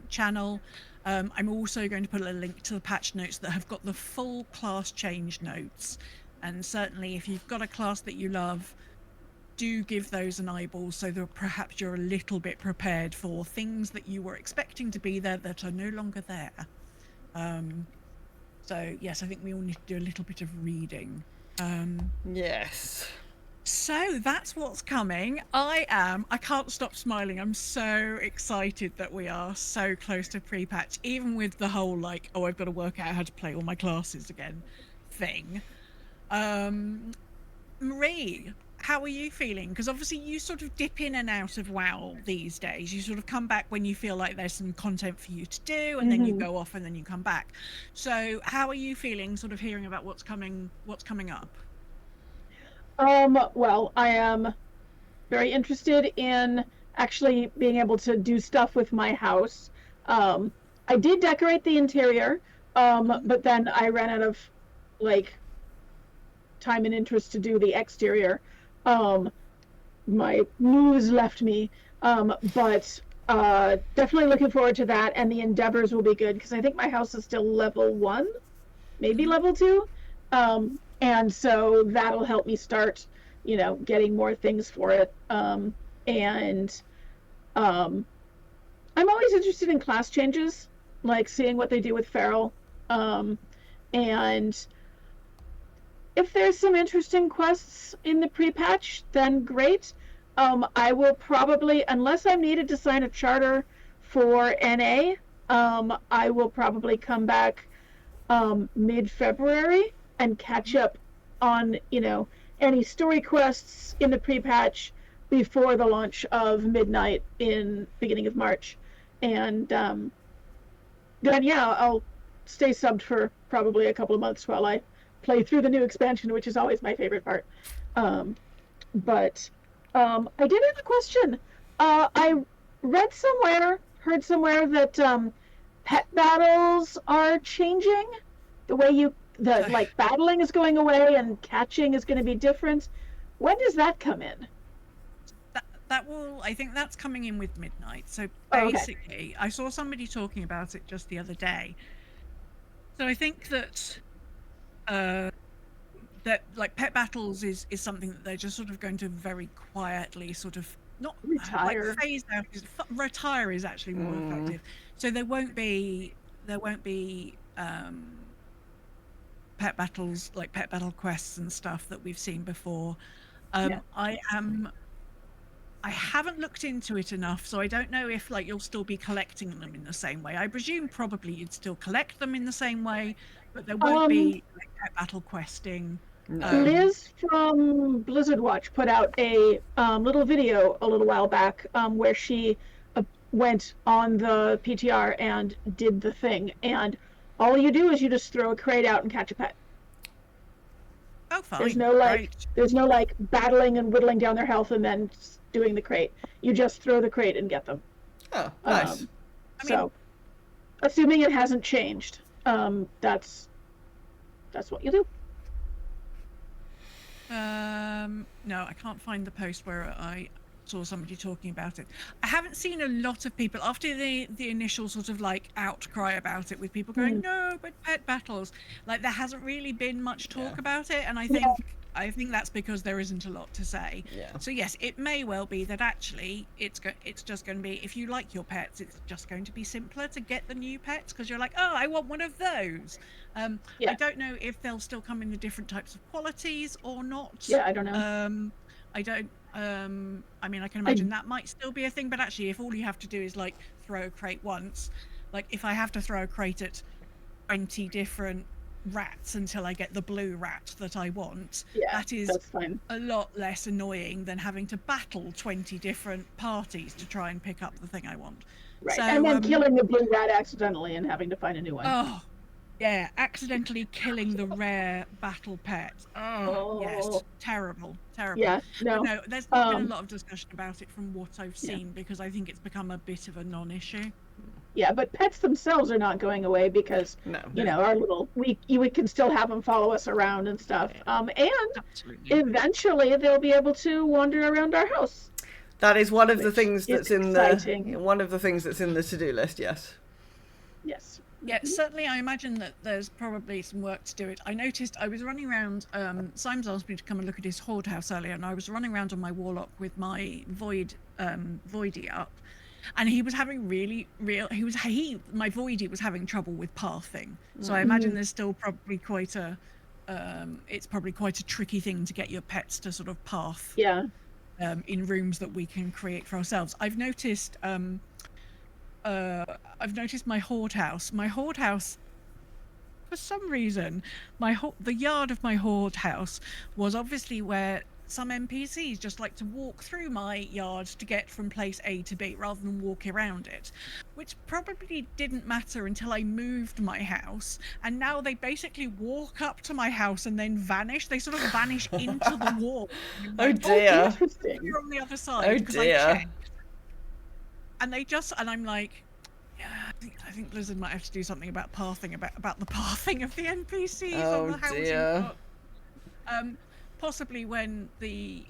channel. I'm also going to put a link to the patch notes that have got the full class change notes. And certainly if you've got a class that you love, do give those an eyeball so that perhaps you're a little bit prepared for things that you were expecting to be there that are no longer there. So yes, I think we all need to do a little bit of reading. Yes. So that's what's coming. I can't stop smiling. I'm so excited that we are so close to pre-patch, even with the whole I've got to work out how to play all my classes again thing. Marie, how are you feeling? Because obviously you sort of dip in and out of WoW these days. You sort of come back when you feel like there's some content for you to do, and then you go off and then you come back. So how are you feeling sort of hearing about what's coming up? Well, I am very interested in actually being able to do stuff with my house. I did decorate the interior, but then I ran out of time and interest to do the exterior. My moves left me, but definitely looking forward to that, and the endeavors will be good because I think my house is still level 1, maybe level 2, and so that'll help me start, getting more things for it. And I'm always interested in class changes, seeing what they do with Feral, and if there's some interesting quests in the pre-patch, then great. I will probably, unless I'm needed to sign a charter for NA, I will probably come back mid-February and catch up on, any story quests in the pre-patch before the launch of Midnight in beginning of March. And then, I'll stay subbed for probably a couple of months while I play through the new expansion, which is always my favorite part. But I did have a question. I heard somewhere that pet battles are changing. The way battling is going away and catching is going to be different. When does that come in? I think that's coming in with Midnight. So basically, I saw somebody talking about it just the other day. So I think that pet battles is something that they're just sort of going to very quietly sort of not retire. Phase out. Retire is actually more effective. So there won't be pet battles, pet battle quests and stuff that we've seen before. I haven't looked into it enough, so I don't know if you'll still be collecting them in the same way. I presume probably you'd still collect them in the same way, but there won't be pet battle questing. Liz from Blizzard Watch put out a little video a little while back where she went on the PTR and did the thing, and all you do is you just throw a crate out and catch a pet. Oh, fine. There's no like battling and whittling down their health and then doing the crate. You just throw the crate and get them. Oh, nice. So, assuming it hasn't changed, that's what you do. No, I can't find the post where I saw somebody talking about it. I haven't seen a lot of people after the initial sort of like outcry about it, with people going, no, but pet battles. Like, there hasn't really been much talk about it, and I think that's because there isn't a lot to say. Yeah. So yes, it may well be that actually it's just going to be, if you like your pets, it's just going to be simpler to get the new pets because you're like, oh, I want one of those. I don't know if they'll still come in the different types of qualities or not. Yeah, I don't know. I don't. I mean, I can imagine that might still be a thing, but actually, if all you have to do is like throw a crate once, like if I have to throw a crate at 20 different rats until I get the blue rat that I want, that is a lot less annoying than having to battle 20 different parties to try and pick up the thing I want. Right, so, and then killing the blue rat accidentally and having to find a new one. Oh, yeah, accidentally killing the rare battle pet. Oh, yes, terrible. Yeah, no. But no, there's not been a lot of discussion about it from what I've seen because I think it's become a bit of a non-issue. Yeah, but pets themselves are not going away because you know, our little we can still have them follow us around and stuff. And eventually they'll be able to wander around our house. That is one of the things that's in the to-do list. Yes. Yes. Yeah, certainly I imagine that there's probably some work to do it. I noticed I was running around, Simon's asked me to come and look at his horde house earlier, and I was running around on my warlock with my voidy up, and he was having my voidy was having trouble with pathing. So I imagine there's still probably quite a tricky thing to get your pets to sort of path. Yeah. In rooms that we can create for ourselves. I've noticed my horde house. My horde house, for some reason, the yard of my horde house was obviously where some NPCs just like to walk through my yard to get from place A to B rather than walk around it, which probably didn't matter until I moved my house, and now they basically walk up to my house and then vanish. They sort of vanish into the wall. Oh dear. You're on the other side. Oh dear. And I'm like, yeah, I think Blizzard might have to do something about pathing, about the pathing of the NPCs on the housing plot. Possibly when the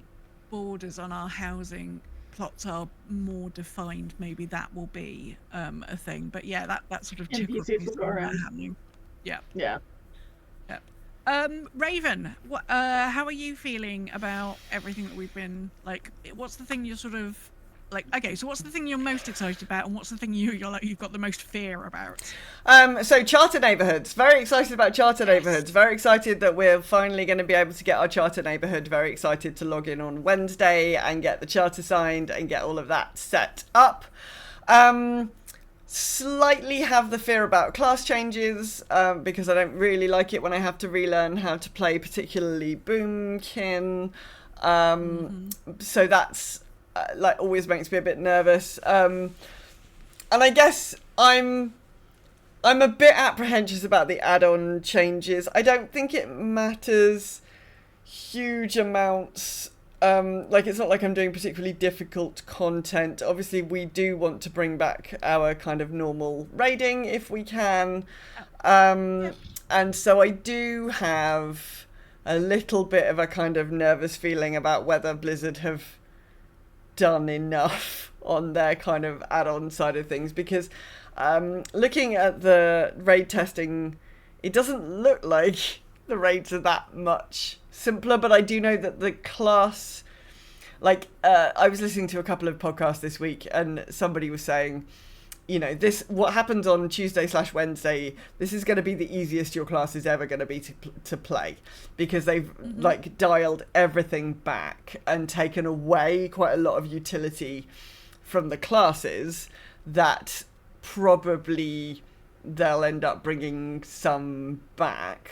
borders on our housing plots are more defined, maybe that will be a thing. But yeah, that sort of NPCs will go around happening. Yeah. Yeah. Raven, how are you feeling about everything that we've been like? What's the thing you're sort of like? Okay, so what's the thing you're most excited about, and what's the thing you've got the most fear about? So charter neighborhoods. Very excited about charter neighborhoods. Very excited that we're finally going to be able to get our charter neighborhood. Very excited to log in on Wednesday and get the charter signed and get all of that set up. Slightly have the fear about class changes because I don't really like it when I have to relearn how to play, particularly Boomkin. So that's like always makes me a bit nervous. And I guess I'm a bit apprehensive about the add-on changes. I don't think it matters huge amounts. Like, it's not like I'm doing particularly difficult content. Obviously, we do want to bring back our kind of normal raiding if we can. And so I do have a little bit of a kind of nervous feeling about whether Blizzard have done enough on their kind of add-on side of things, because looking at the raid testing, it doesn't look like the raids are that much simpler, but I do know that the class, like I was listening to a couple of podcasts this week and somebody was saying, you know, what happens on Tuesday/Wednesday, this is going to be the easiest your class is ever going to be to play, because they've like dialed everything back and taken away quite a lot of utility from the classes that probably they'll end up bringing some back,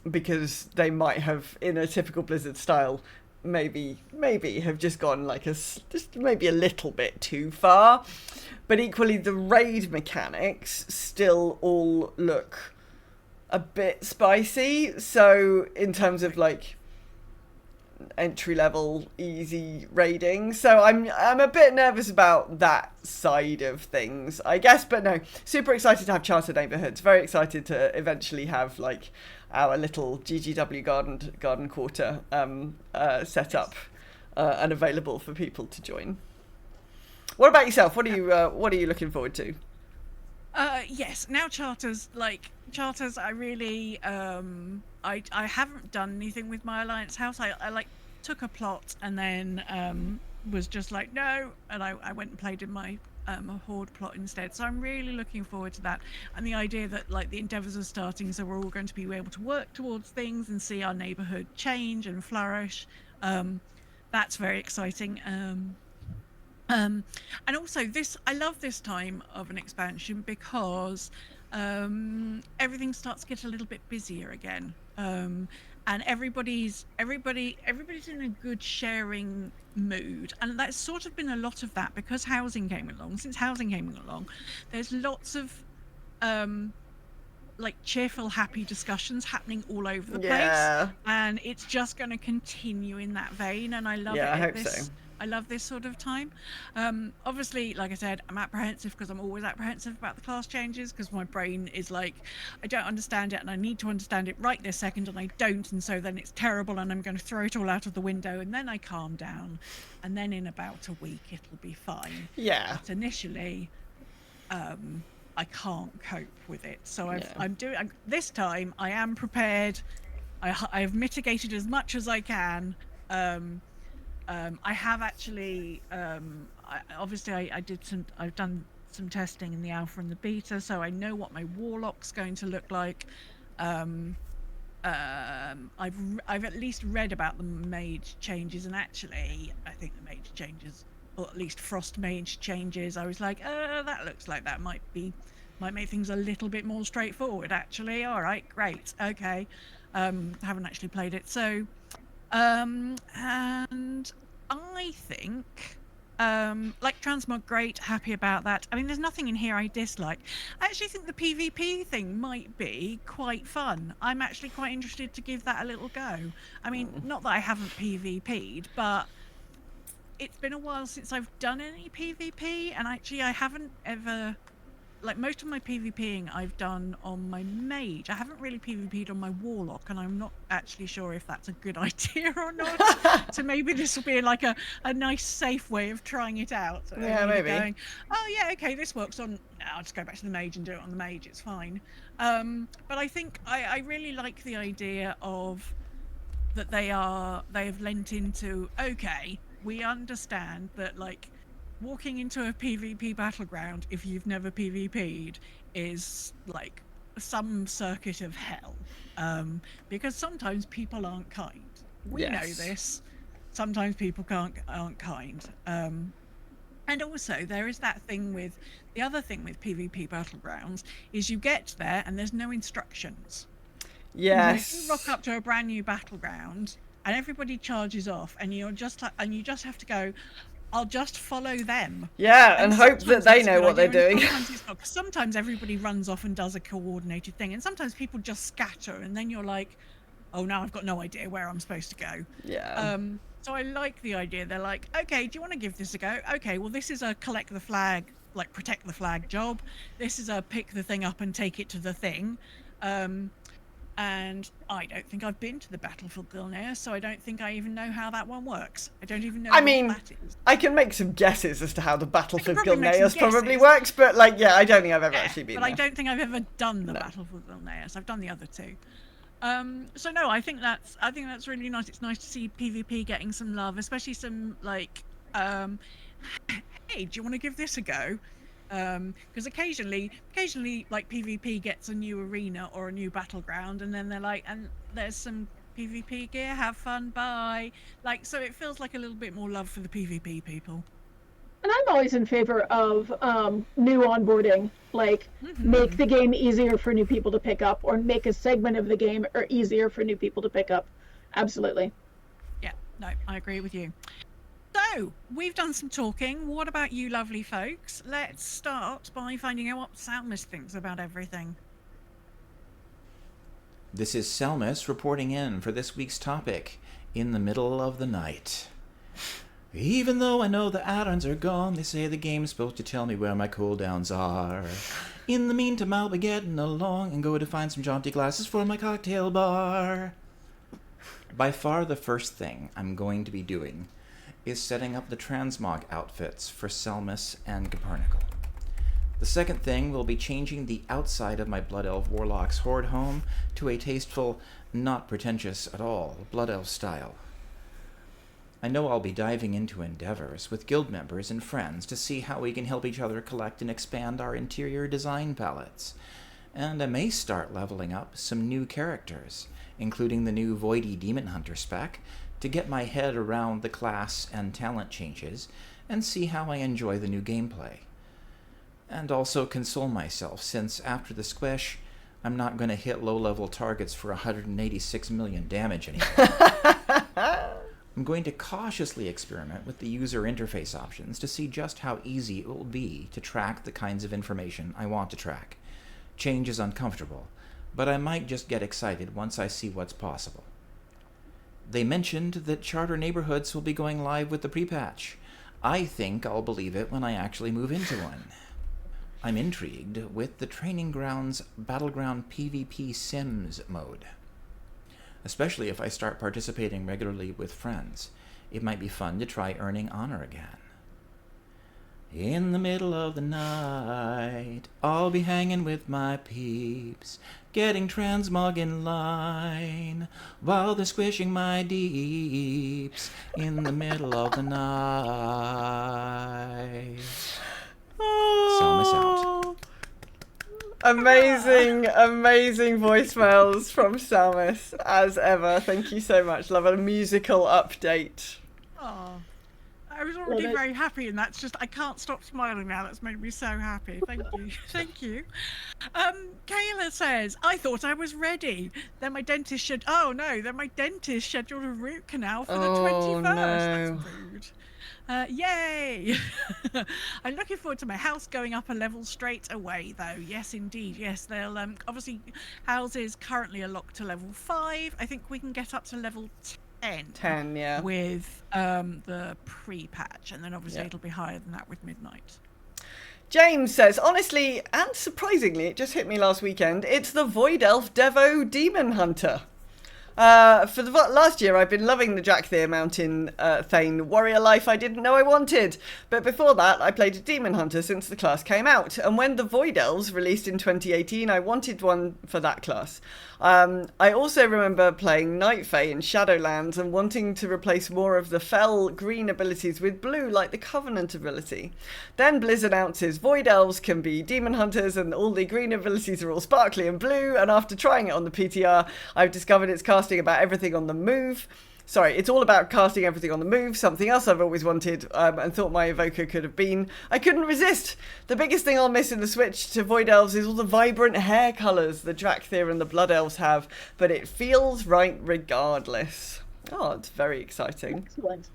because they might have, in a typical Blizzard style, maybe have just gone like just maybe a little bit too far. But equally, the raid mechanics still all look a bit spicy. So in terms of like entry level easy raiding, so I'm a bit nervous about that side of things, I guess. But no, super excited to have charter neighborhoods. Very excited to eventually have like our little GGW garden quarter set up and available for people to join. What about yourself? What are you looking forward to? Yes, now charters. I really I haven't done anything with my alliance house. I like took a plot and then was just like no, and I went and played in my a horde plot instead. So I'm really looking forward to that, and the idea that like the endeavors are starting, so we're all going to be able to work towards things and see our neighborhood change and flourish. That's very exciting. And also I love this time of an expansion because everything starts to get a little bit busier again, and everybody's in a good sharing mood, and that's sort of been a lot of that because housing came along. Since housing came along, there's lots of like cheerful, happy discussions happening all over the place, and it's just going to continue in that vein, and I love it. I hope so. I love this sort of time. Obviously, like I said, I'm apprehensive because I'm always apprehensive about the class changes because my brain is like, I don't understand it and I need to understand it right this second and I don't, and so then it's terrible and I'm going to throw it all out of the window, and then I calm down and then in about a week it'll be fine. Yeah. But initially, I can't cope with it. So this time I am prepared. I've mitigated as much as I can. I have actually, I've done some testing in the alpha and the beta, so I know what my warlock's going to look like. I've at least read about the mage changes, and actually, I think the mage changes, or at least frost mage changes, I was like, that looks like that might make things a little bit more straightforward, actually. All right, great, okay. Haven't actually played it, so. And I think, like transmog, great, happy about that. I mean, there's nothing in here I dislike. I actually think the PvP thing might be quite fun. I'm actually quite interested to give that a little go. I meing, not that I haven't PvP'd, but it's been a while since I've done any PvP, and actually I haven't ever... Like, most of my PvPing I've done on my mage. I haven't really PvP'd on my warlock, and I'm not actually sure if that's a good idea or not. So maybe this will be like a nice, safe way of trying it out. Yeah, maybe. Going, oh, yeah, okay, this works on... I'll just go back to the mage and do it on the mage, it's fine. But I think I really like the idea of that they have lent into, okay, we understand that, like, walking into a PvP battleground, if you've never PvP'd, is like some circuit of hell. Because sometimes people aren't kind. We know this. Sometimes people aren't kind. And also, there is that thing with... The other thing with PvP battlegrounds is you get there and there's no instructions. Yes. If you rock up to a brand new battleground and everybody charges off and you just have to go... I'll just follow them. Yeah, and hope that they know what they're doing. Sometimes it's not, 'cause sometimes everybody runs off and does a coordinated thing, and sometimes people just scatter, and then you're like, oh, now I've got no idea where I'm supposed to go. Yeah. So I like the idea. They're like, okay, do you want to give this a go? Okay, well, this is a collect the flag, like protect the flag job. This is a pick the thing up and take it to the thing. And I don't think I've been to the Battlefield Gilneas, so I don't think I even know how that one works. I don't even know what that is. I can make some guesses as to how the Battlefield Gilneas probably works, but like, yeah, I don't think I've ever actually been there. But I don't think I've ever done the Battlefield Gilneas. I've done the other two. So no, I think that's really nice. It's nice to see PvP getting some love, especially some like, hey, do you want to give this a go? Because occasionally like PvP gets a new arena or a new battleground, and then they're like, and there's some PvP gear, have fun, bye. Like, so it feels like a little bit more love for the PvP people. And I'm always in favor of new onboarding, like make the game easier for new people to pick up, or make a segment of the game easier for new people to pick up. Absolutely. Yeah, No, I agree with you. So, we've done some talking. What about you lovely folks? Let's start by finding out what Salmus thinks about everything. This is Selmus reporting in for this week's topic, In the Middle of the Night. Even though I know the add-ons are gone, they say the game's supposed to tell me where my cooldowns are. In the meantime, I'll be getting along and go to find some jaunty glasses for my cocktail bar. By far the first thing I'm going to be doing is setting up the transmog outfits for Selmus and Copernical. The second thing will be changing the outside of my Blood Elf Warlock's Horde home to a tasteful, not pretentious at all, Blood Elf style. I know I'll be diving into endeavors with guild members and friends to see how we can help each other collect and expand our interior design palettes. And I may start leveling up some new characters, including the new Voidy Demon Hunter spec, to get my head around the class and talent changes and see how I enjoy the new gameplay. And also console myself, since after the squish, I'm not going to hit low-level targets for 186 million damage anymore. I'm going to cautiously experiment with the user interface options to see just how easy it will be to track the kinds of information I want to track. Change is uncomfortable, but I might just get excited once I see what's possible. They mentioned that Charter Neighborhoods will be going live with the pre-patch. I think I'll believe it when I actually move into one. I'm intrigued with the Training Grounds Battleground PvP Sims mode. Especially if I start participating regularly with friends. It might be fun to try earning honor again. In the middle of the night, I'll be hanging with my peeps, getting transmog in line, while they're squishing my deeps, in the middle of the night. Selmus out. Amazing voicemails from Selmus, as ever. Thank you so much. Love a musical update. Oh, I was already very happy, and that's just, I can't stop smiling now. That's made me so happy. Thank you. Thank you. Kayla says, I thought I was ready. Then my dentist scheduled a root canal for the 21st. No. That's rude. Yay! I'm looking forward to my house going up a level straight away, though. Yes, indeed. Yes, they'll obviously houses currently are locked to level 5. I think we can get up to level 10. 10, yeah. With the pre-patch, and then obviously it'll be higher than that with Midnight. James says, honestly and surprisingly, it just hit me last weekend. It's the Void Elf Devo Demon Hunter. For the last year, I've been loving the Drakthir Mountain Thane warrior life I didn't know I wanted. But before that, I played a Demon Hunter since the class came out. And when the Void Elves released in 2018, I wanted one for that class. I also remember playing Night Fae in Shadowlands and wanting to replace more of the fell green abilities with blue, like the Covenant ability. Then Blizz announces Void Elves can be Demon Hunters and all the green abilities are all sparkly and blue. And after trying it on the PTR, I've discovered it's casting about everything on the move. Sorry, it's all about casting everything on the move, something else I've always wanted and thought my evoker could have been. I couldn't resist. The biggest thing I'll miss in the switch to Void Elves is all the vibrant hair colours the Drakthir and the Blood Elves have, but it feels right regardless. Oh, it's very exciting. Excellent.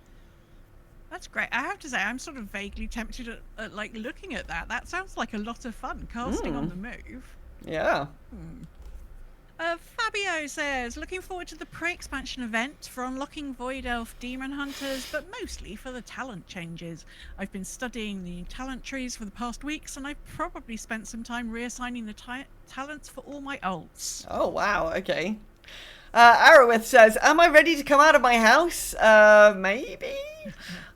That's great. I have to say, I'm sort of vaguely tempted at like looking at that. That sounds like a lot of fun, casting on the move. Yeah. Fabio says, looking forward to the pre-expansion event for unlocking Void Elf Demon Hunters, but mostly for the talent changes. I've been studying the talent trees for the past weeks, and I've probably spent some time reassigning the talents for all my ults. Oh, wow. Okay. Arrowith says, am I ready to come out of my house? Maybe?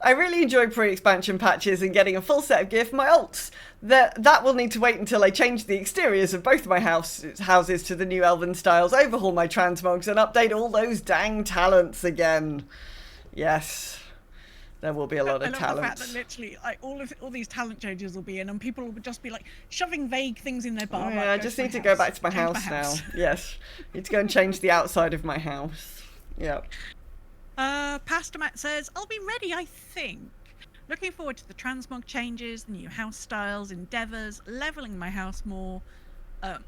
I really enjoy pre-expansion patches and getting a full set of gear for my ults. That will need to wait until I change the exteriors of both my houses to the new Elven styles, overhaul my transmogs, and update all those dang talents again. Yes. There will be a lot of talent. I love the fact that literally, like, all these talent changes will be in, and people will just be like shoving vague things in their bar. Oh, yeah, I just need to go back to my house now. Yes, need to go and change the outside of my house. Yep. Pastor Matt says, "I'll be ready, I think. Looking forward to the transmog changes, the new house styles, endeavors, leveling my house more,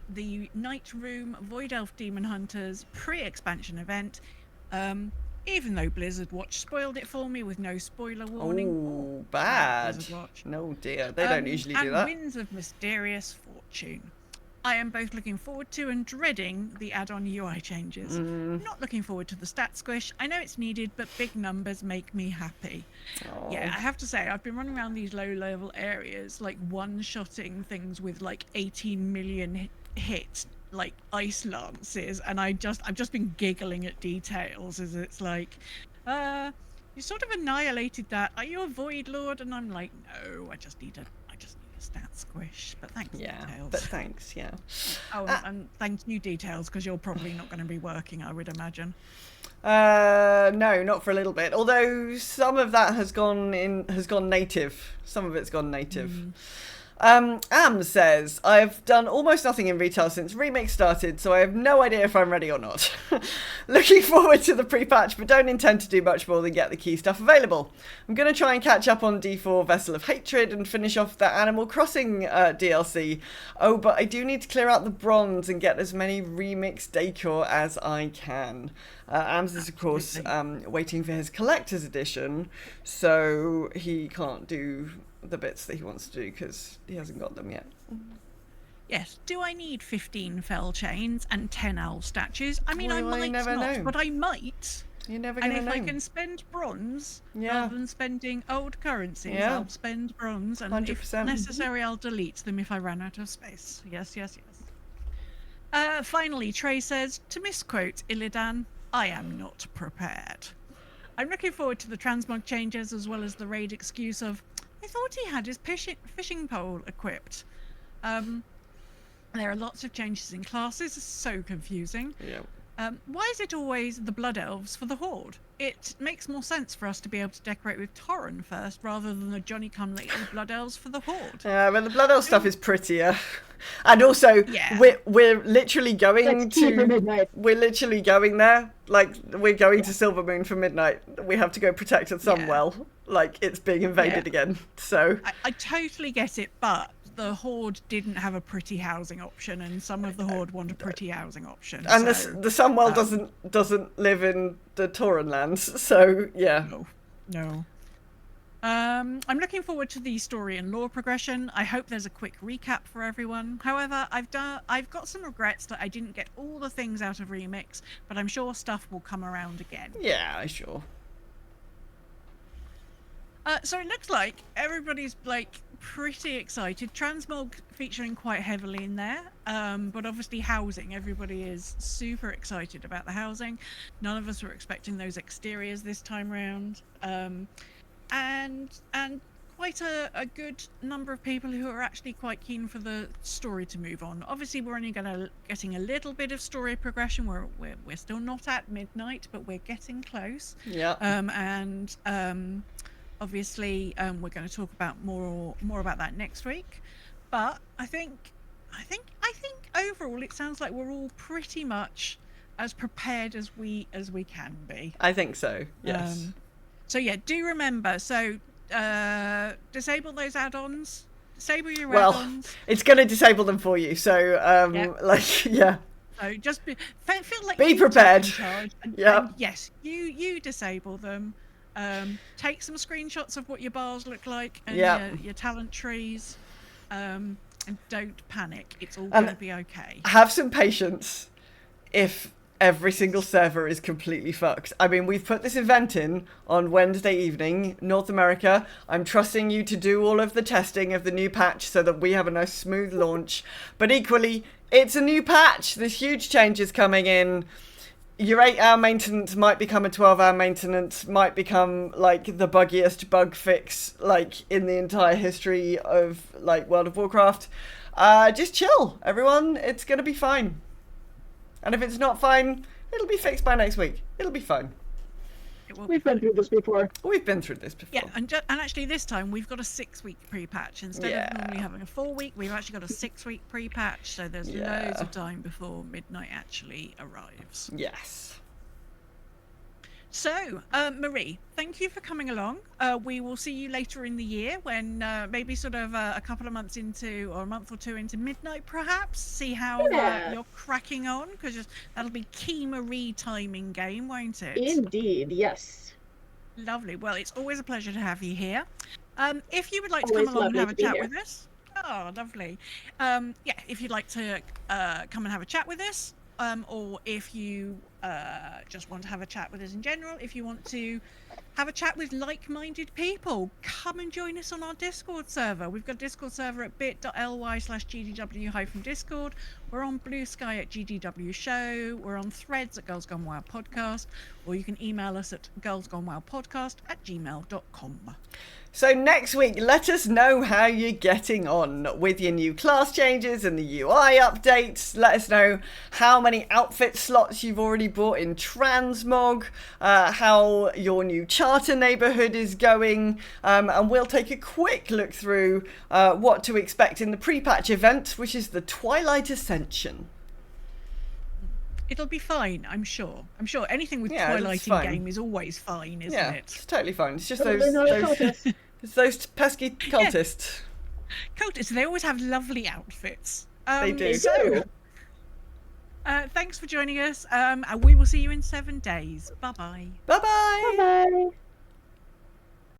the Night Room, Void Elf Demon Hunters pre-expansion event." even though Blizzard Watch spoiled it for me with no spoiler warning. Oh, bad. Blizzard Watch. No dear, they don't usually do and that. Winds of Mysterious Fortune. I am both looking forward to and dreading the add-on UI changes. Not looking forward to the stat squish. I know it's needed, but big numbers make me happy. Oh. Yeah, I have to say, I've been running around these low-level areas, like one-shotting things with like 18 million hits, like ice lances, and I've just been giggling at details as it's like, you sort of annihilated that. Are you a Void Lord? And I'm like, no, I just need a stat squish. But thanks, details. But thanks, yeah. Oh, and thank you, details, because you're probably not going to be working, I would imagine. No, not for a little bit. Although some of that has gone native. Some of it's gone native. Am says, I've done almost nothing in retail since Remix started, so I have no idea if I'm ready or not. Looking forward to the pre-patch, but don't intend to do much more than get the key stuff available. I'm going to try and catch up on D4 Vessel of Hatred and finish off that Animal Crossing DLC. Oh, but I do need to clear out the bronze and get as many Remix decor as I can. Ams is, of course, waiting for his collector's edition, so he can't do the bits that he wants to do because he hasn't got them yet. Yes. Do I need 15 fell chains and 10 owl statues? I mean, Well, I might never not, know. but I might. You're never And going to if know. I can spend bronze Yeah. rather than spending old currencies, Yeah. I'll spend bronze, and 100%. if necessary, I'll delete them if I run out of space. Yes, yes, yes. Finally, Trey says, to misquote Illidan, I am not prepared. I'm looking forward to the transmog changes as well as the raid excuse of, I thought he had his fishing pole equipped. There are lots of changes in classes, it's so confusing. Yeah. Why is it always the Blood Elves for the Horde? It makes more sense for us to be able to decorate with Torren first rather than the Johnny-come-lately Blood Elves for the Horde. Yeah, but the Blood Elf stuff is prettier. And also, Yeah. we're literally going Let's keep it midnight. We're literally going there. Like, we're going to Silvermoon for midnight. We have to go protect a Sunwell. Like, it's being invaded again. So I totally get it, but the Horde didn't have a pretty housing option, and some of the Horde want a pretty housing option. and so, the Sunwell doesn't live in the Tauren lands. So yeah. No. I'm looking forward to the story and lore progression. I hope there's a quick recap for everyone. However, I've got some regrets that I didn't get all the things out of Remix, but I'm sure stuff will come around again. Yeah, sure. So it looks like everybody's like pretty excited. Transmog featuring quite heavily in there, but obviously housing. Everybody is super excited about the housing. None of us were expecting those exteriors this time round. And quite a good number of people who are actually quite keen for the story to move on. Obviously, we're only getting a little bit of story progression. We're still not at midnight, but we're getting close. Yeah. Obviously, we're going to talk about more about that next week. But I think overall, it sounds like we're all pretty much as prepared as we can be. I think so. Yes. So yeah, do remember. So disable those add-ons. Disable your Well, add-ons. it's going to disable them for you. So like yeah. So just feel like Be you prepared. take in charge and, Yeah. and yes, you disable them. Take some screenshots of what your bars look like and your talent trees. And don't panic. It's all going to be okay. Have some patience if every single server is completely fucked. I mean, we've put this event in on Wednesday evening, North America. I'm trusting you to do all of the testing of the new patch so that we have a nice smooth launch. But equally, it's a new patch. There's huge changes coming in. Your 8-hour maintenance might become a 12-hour maintenance, might become like the buggiest bug fix like in the entire history of like World of Warcraft. Just chill, everyone. It's gonna be fine. And if it's not fine, it'll be fixed by next week. It'll be fine. We've been through this before. We've been through this before. Yeah, and actually this time we've got a 6-week pre-patch instead of normally having a 4-week. We've actually got a 6-week pre-patch, so there's loads of time before midnight actually arrives. Yes. So, Marie, thank you for coming along. We will see you later in the year when maybe sort of a couple of months into, or a month or two into midnight, perhaps. See how you're cracking on, because that'll be key Marie timing game, won't it? Indeed, yes. Lovely. Well, it's always a pleasure to have you here. If you would like to Always come along and have a lovely to be chat here. with us. Oh, lovely. If you'd like to come and have a chat with us, or if you just want to have a chat with us in general, if you want to have a chat with like-minded people, come and join us on our Discord server. We've got a Discord server at bit.ly/GDW-Discord. We're on Blue Sky at GDW Show. We're on Threads at Girls Gone Wild Podcast, or you can email us at girlsgonewildpodcast@gmail.com. So next week, let us know how you're getting on with your new class changes and the UI updates. Let us know how many outfit slots you've already bought in Transmog, how your new charter neighbourhood is going, and we'll take a quick look through what to expect in the pre-patch event, which is the Twilight Ascension. It'll be fine, I'm sure. I'm sure anything with Twilight in game is always fine, isn't it? It's totally fine. It's just It's those pesky cultists. Cultists, they always have lovely outfits. They do. So, thanks for joining us, and we will see you in 7 days. Bye-bye. Bye-bye. Bye-bye.